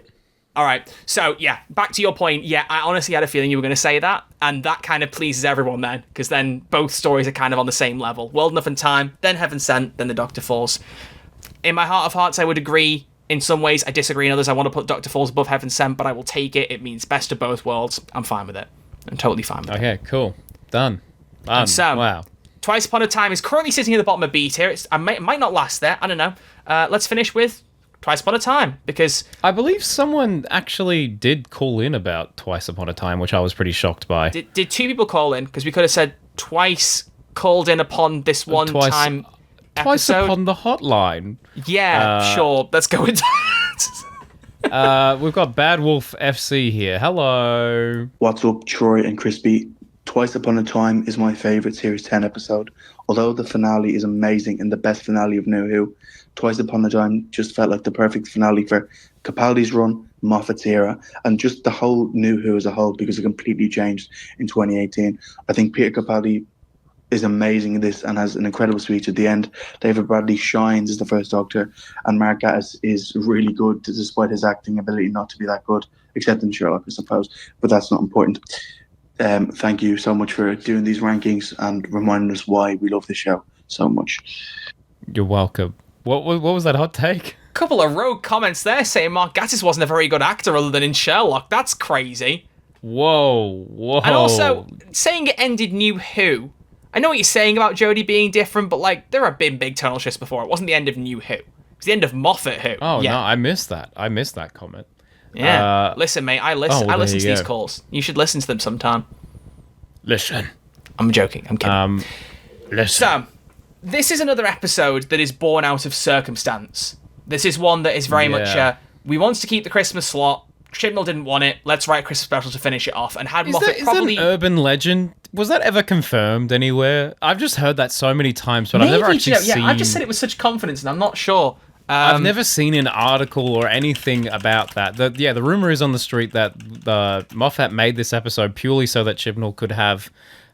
All right, so yeah, back to your point. Yeah, I honestly had a feeling you were going to say that, and that kind of pleases everyone then, because then both stories are kind of on the same level. World Enough in Time, then Heaven Sent, then The Doctor Falls. In my heart of hearts, I would agree. In some ways, I disagree. In others, I want to put Doctor Falls above Heaven Sent, but I will take it. It means best of both worlds. I'm fine with it. I'm totally fine with it. Okay, cool. Done. So, wow. Twice Upon a Time is currently sitting at the bottom of B tier. It might not last there. I don't know. Let's finish with Twice Upon a Time, because I believe someone actually did call in about Twice Upon a Time, which I was pretty shocked by. Did two people call in? Because we could have said twice called in upon this one time Twice episode. upon the hotline. Yeah, sure. Let's go with that. We've got Bad Wolf FC here. Hello. What's up, Troy and Crispy? Twice Upon a Time is my favourite Series 10 episode. Although the finale is amazing and the best finale of New Who, Twice Upon a Time just felt like the perfect finale for Capaldi's run, Moffat's era, and just the whole New Who as a whole, because it completely changed in 2018. I think Peter Capaldi is amazing in this and has an incredible speech at the end. David Bradley shines as the First Doctor, and Mark Gatiss is really good despite his acting ability not to be that good, except in Sherlock, I suppose, but that's not important. Thank you so much for doing these rankings and reminding us why we love the show so much. You're welcome. What was that hot take? Couple of rogue comments there saying Mark Gatiss wasn't a very good actor other than in Sherlock. That's crazy. Whoa. And also, saying it ended New Who. I know what you're saying about Jodie being different, but like there have been big tonal shifts before. It wasn't the end of New Who. It was the end of Moffat Who. Oh, yeah. No, I missed that. I missed that comment. Yeah. Listen, mate, I listen. I listen to these go. calls. You should listen to them sometime. Listen. I'm joking. I'm kidding. Listen. So, this is another episode that is born out of circumstance. This is one that is very much, we want to keep the Christmas slot. Chibnall didn't want it. Let's write a Christmas special to finish it off. And had Moffat probably... Is that an urban legend? Was that ever confirmed anywhere? I've just heard that so many times, but I've never actually seen... Yeah, I've just said it with such confidence, and I'm not sure. I've never seen an article or anything about that. The rumor is on the street that Moffat made this episode purely so that Chibnall could have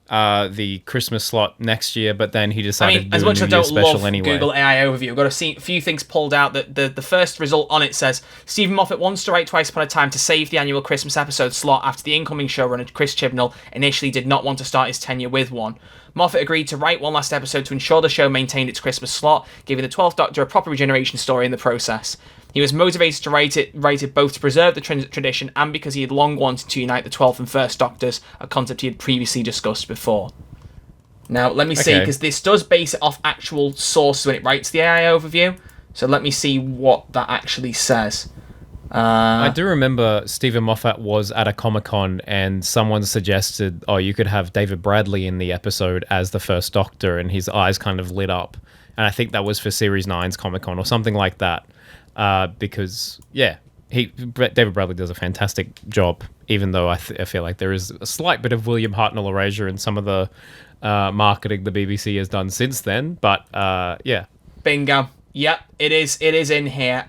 the Christmas slot next year, but then he decided to do a New Year special anyway. Google AI overview, I've got a few things pulled out. That the first result on it says Stephen Moffat wants to write Twice Upon a Time to save the annual Christmas episode slot after the incoming showrunner Chris Chibnall initially did not want to start his tenure with one. Moffat agreed to write one last episode to ensure the show maintained its Christmas slot, giving the 12th Doctor a proper regeneration story in the process. He was motivated to write it both to preserve the tradition and because he had long wanted to unite the 12th and 1st Doctors, a concept he had previously discussed before. Now, let me see, because this does base it off actual sources when it writes the AI overview, so let me see what that actually says. I do remember Stephen Moffat was at a Comic-Con and someone suggested, you could have David Bradley in the episode as the First Doctor, and his eyes kind of lit up. And I think that was for Series 9's Comic-Con or something like that. Because, David Bradley does a fantastic job, even though I feel like there is a slight bit of William Hartnell erasure in some of the marketing the BBC has done since then. But, yeah. Bingo. Yep, it is in here.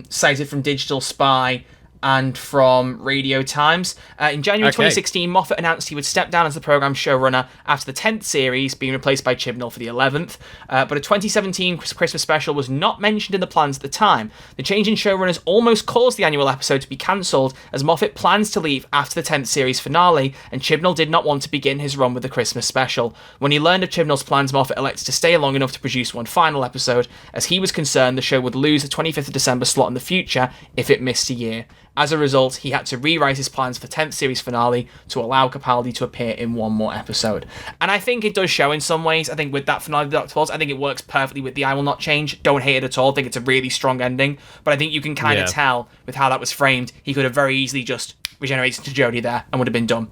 Cited from Digital Spy. and from Radio Times. In January Okay. 2016, Moffat announced he would step down as the programme's showrunner after the 10th series, being replaced by Chibnall for the 11th. But a 2017 Christmas special was not mentioned in the plans at the time. The change in showrunners almost caused the annual episode to be cancelled, as Moffat plans to leave after the 10th series finale, and Chibnall did not want to begin his run with the Christmas special. When he learned of Chibnall's plans, Moffat elected to stay long enough to produce one final episode, as he was concerned the show would lose the 25th of December slot in the future if it missed a year. As a result, he had to rewrite his plans for 10th series finale to allow Capaldi to appear in one more episode. And I think it does show in some ways. I think with that finale of the Doctor Falls, I think it works perfectly with the I Will Not Change. Don't hate it at all. I think it's a really strong ending. But I think you can kind of tell with how that was framed, he could have very easily just regenerated to Jodie there and would have been done.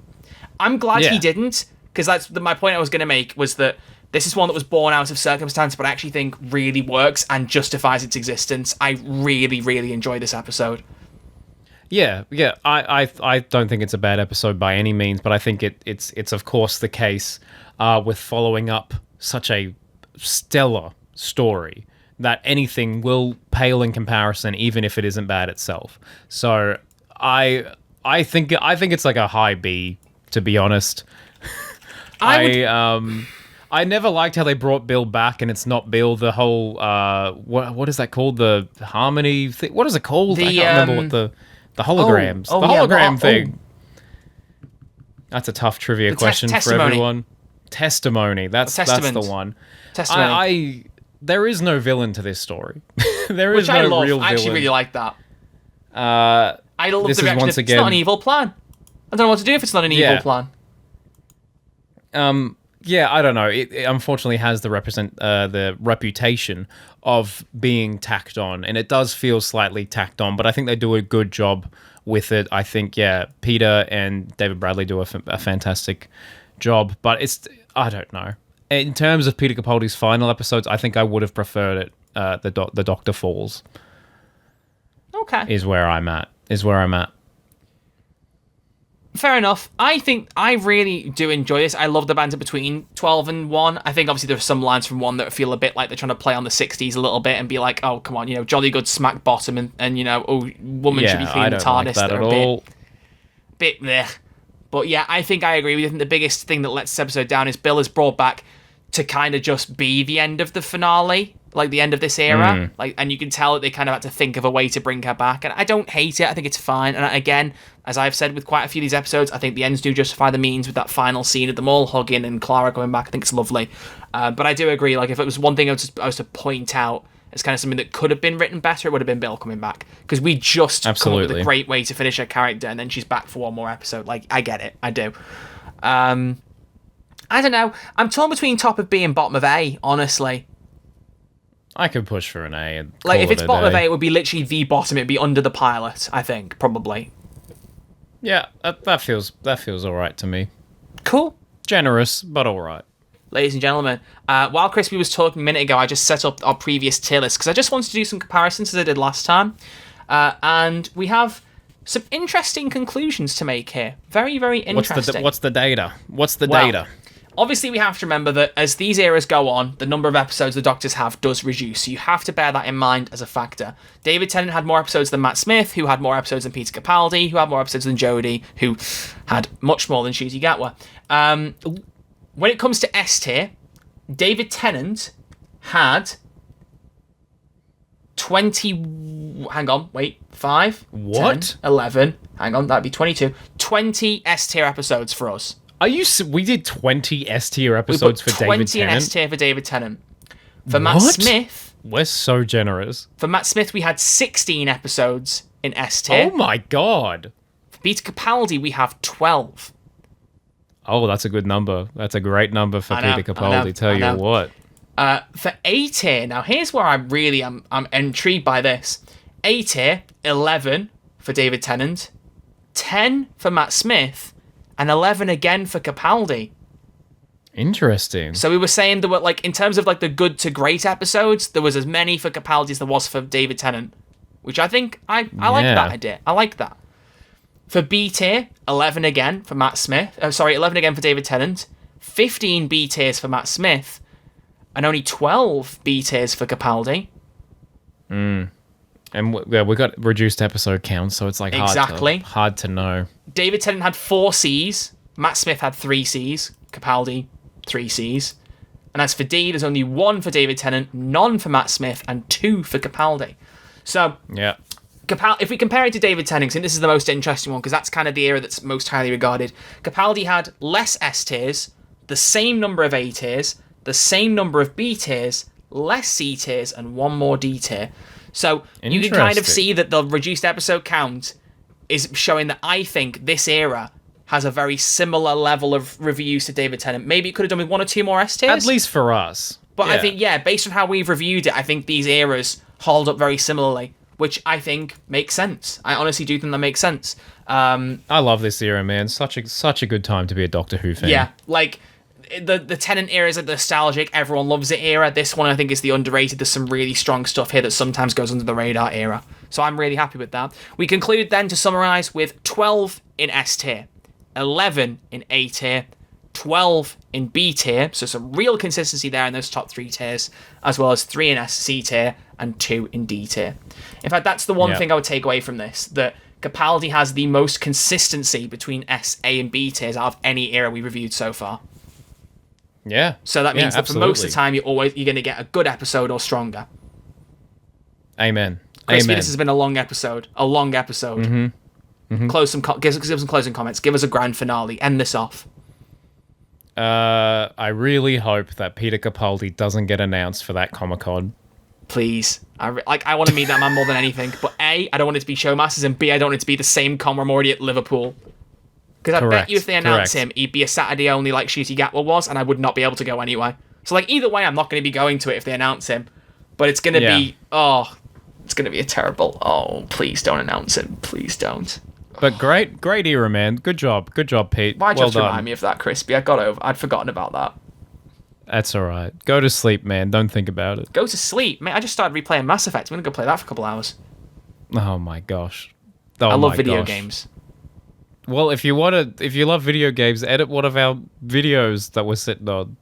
I'm glad he didn't, because that's my point I was going to make, was that this is one that was born out of circumstance, but I actually think really works and justifies its existence. I really, really enjoy this episode. Yeah. I don't think it's a bad episode by any means, but I think it's of course the case with following up such a stellar story that anything will pale in comparison, even if it isn't bad itself. So I think it's like a high B, to be honest. I never liked how they brought Bill back, and it's not Bill. The whole what is that called? The harmony thing? What is it called? I can't remember what the holograms. The hologram thing. That's a tough trivia question for everyone. Testimony. That's the one. Testimony. There is no villain to this story. There is Which no I love. real villain. I actually really like that. I love this the is reaction. once It's not an evil plan. I don't know what to do if it's not an evil plan. Yeah, I don't know. It unfortunately has the reputation of being tacked on, and it does feel slightly tacked on, but I think they do a good job with it. I think, Peter and David Bradley do a fantastic job, but I don't know. In terms of Peter Capaldi's final episodes, I think I would have preferred it, the Doctor Falls. Okay. Is where I'm at. Fair enough. I think I really do enjoy this. I love the banter between 12 and 1. I think obviously there are some lines from 1 that feel a bit like they're trying to play on the 60s a little bit and be like, oh, come on, jolly good smack bottom and woman should be cleaning the TARDIS. Like that at all. Bit bleh. But yeah, I think I agree with you. I think the biggest thing that lets this episode down is Bill is brought back to kind of just be the end of the finale, like the end of this era. And you can tell that they kind of had to think of a way to bring her back. And I don't hate it. I think it's fine. And again, as I've said with quite a few of these episodes, I think the ends do justify the means with that final scene of them all hugging and Clara coming back. I think it's lovely. But I do agree, like if it was one thing I was to point out as kind of something that could have been written better, it would have been Bill coming back. Because we just come up with a great way to finish her character and then she's back for one more episode. Like, I get it. I do. I don't know. I'm torn between top of B and bottom of A, honestly. I could push for an A. And like, if it's bottom of A, it would be literally the bottom. It'd be under the pilot, I think, probably. Yeah, that feels all right to me. Cool. Generous, but all right. Ladies and gentlemen, while Crispy was talking a minute ago, I just set up our previous tier list because I just wanted to do some comparisons as I did last time. And we have some interesting conclusions to make here. Very, very interesting. What's the data? Data? Obviously, we have to remember that as these eras go on, the number of episodes the Doctors have does reduce, so you have to bear that in mind as a factor. David Tennant had more episodes than Matt Smith, who had more episodes than Peter Capaldi, who had more episodes than Jodie, who had much more than Ncuti Gatwa. When it comes to S tier, David Tennant had 20... Hang on, wait. 5, what? 10, 11... Hang on, that'd be 22. 20 S tier episodes for us. We did 20 S tier episodes for David Tennant? 20 in S tier for David Tennant. For Matt Smith... We're so generous. For Matt Smith, we had 16 episodes in S tier. Oh my god. For Peter Capaldi, we have 12. Oh, that's a good number. That's a great number for Peter Capaldi, tell you what. For A tier, now here's where I really am intrigued by this. A tier, 11 for David Tennant, 10 for Matt Smith, and 11 again for Capaldi. Interesting. So we were saying there were, like, in terms of like the good to great episodes, there was as many for Capaldi as there was for David Tennant, which I think I like that idea. I like that. For B tier, 11 again for Matt Smith. 11 again for David Tennant, 15 B tiers for Matt Smith, and only 12 B tiers for Capaldi. And we got reduced episode count, so it's like hard to know. David Tennant had 4 Cs. Matt Smith had 3 Cs. Capaldi, 3 Cs. And as for D, there's only 1 for David Tennant, none for Matt Smith, and 2 for Capaldi. So, yeah. If we compare it to David Tennant, I think this is the most interesting one because that's kind of the era that's most highly regarded. Capaldi had less S tiers, the same number of A tiers, the same number of B tiers, less C tiers, and 1 more D tier. So you can kind of see that the reduced episode count is showing that I think this era has a very similar level of reviews to David Tennant. Maybe it could have done with 1 or 2 more S tiers. At least for us. But I think, based on how we've reviewed it, I think these eras hold up very similarly, which I think makes sense. I honestly do think that makes sense. I love this era, man. Such a good time to be a Doctor Who fan. Yeah, like the Tennant era is like the nostalgic, everyone loves it era. This one I think is the underrated. There's some really strong stuff here that sometimes goes under the radar era. So I'm really happy with that. We conclude then, to summarise, with 12 in S tier, 11 in A tier, 12 in B tier, so some real consistency there in those top 3 tiers, as well as 3 in C tier and 2 in D tier. In fact, that's the one thing I would take away from this, that Capaldi has the most consistency between S, A and B tiers out of any era we reviewed so far. Yeah. So that means that for most of the time you're going to get a good episode or stronger. Amen. Crispy, this has been a long episode. Mm-hmm. Mm-hmm. Give us some closing comments. Give us a grand finale. End this off. I really hope that Peter Capaldi doesn't get announced for that Comic-Con. Please. I want to meet that man more than anything. But A, I don't want it to be Showmasters, and B, I don't want it to be the same con where I'm already at Liverpool. Because I bet you if they announce him, he'd be a Saturday only like Shooty Gatwa was, and I would not be able to go anyway. So like either way, I'm not going to be going to it if they announce him. But it's going to be, it's going to be a terrible, please don't announce him. Please don't. But great era, man. Good job, Pete. Why'd you have to remind me of that, Crispy? I'd forgotten about that. That's all right. Go to sleep, man. Don't think about it. Go to sleep, mate. I just started replaying Mass Effect. I'm gonna go play that for a couple hours. Oh my gosh. I love video games. Well, if you love video games, edit one of our videos that we're sitting on.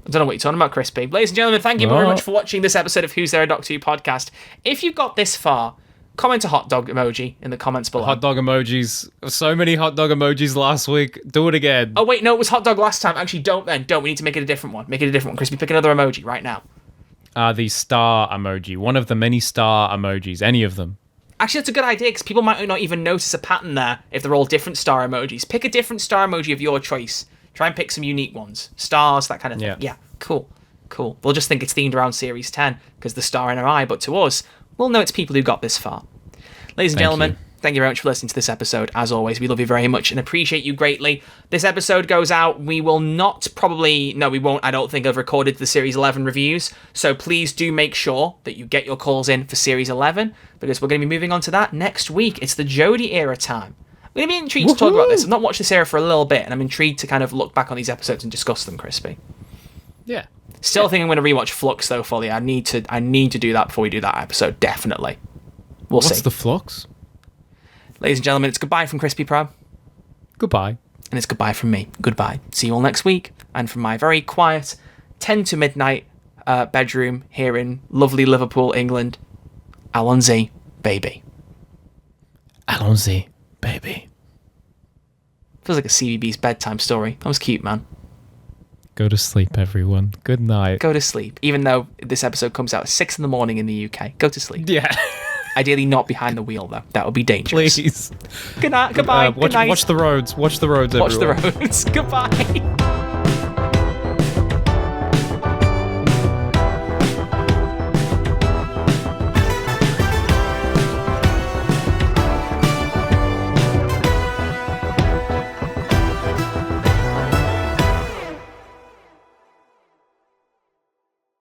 I don't know what you're talking about, Crispy. Ladies and gentlemen, thank you very much for watching this episode of Who's There, a Doctor Who podcast. If you've got this far, comment a hot dog emoji in the comments below. Hot dog emojis. So many hot dog emojis last week. Do it again. Oh, wait, no, it was hot dog last time. Actually, don't. We need to make it a different one. Make it a different one. Crispy, pick another emoji right now. The star emoji. One of the many star emojis. Any of them. Actually, that's a good idea, because people might not even notice a pattern there if they're all different star emojis. Pick a different star emoji of your choice. Try and pick some unique ones. Stars, that kind of thing. Yeah, cool. We'll just think it's themed around Series 10, because the star in our eye, but to us, we'll know it's people who got this far. Ladies and gentlemen, thank you very much for listening to this episode. As always, we love you very much and appreciate you greatly. This episode goes out. We will not we won't, I don't think, have recorded the Series 11 reviews. So please do make sure that you get your calls in for Series 11, because we're going to be moving on to that next week. It's the Jodie era time. I'm going to be intrigued to talk about this. I've not watched this era for a little bit, and I'm intrigued to kind of look back on these episodes and discuss them, Crispy. Yeah. Still think I'm going to rewatch Flux, though, fully. I need to do that before we do that episode, definitely. We'll see. What's the Flux? Ladies and gentlemen, it's goodbye from Crispy Pro. Goodbye. And it's goodbye from me. Goodbye. See you all next week. And from my very quiet 10 to midnight bedroom here in lovely Liverpool, England, allons-y, baby. Allons-y, baby. Feels like a CBBS bedtime story. That was cute, man. Go to sleep, everyone. Good night. Go to sleep. Even though this episode comes out at 6 a.m. in the UK. Go to sleep. Yeah. Ideally not behind the wheel, though. That would be dangerous. Please. Good night. Goodbye. Good night. Watch the roads. Watch the roads, everyone. Watch the roads. Goodbye.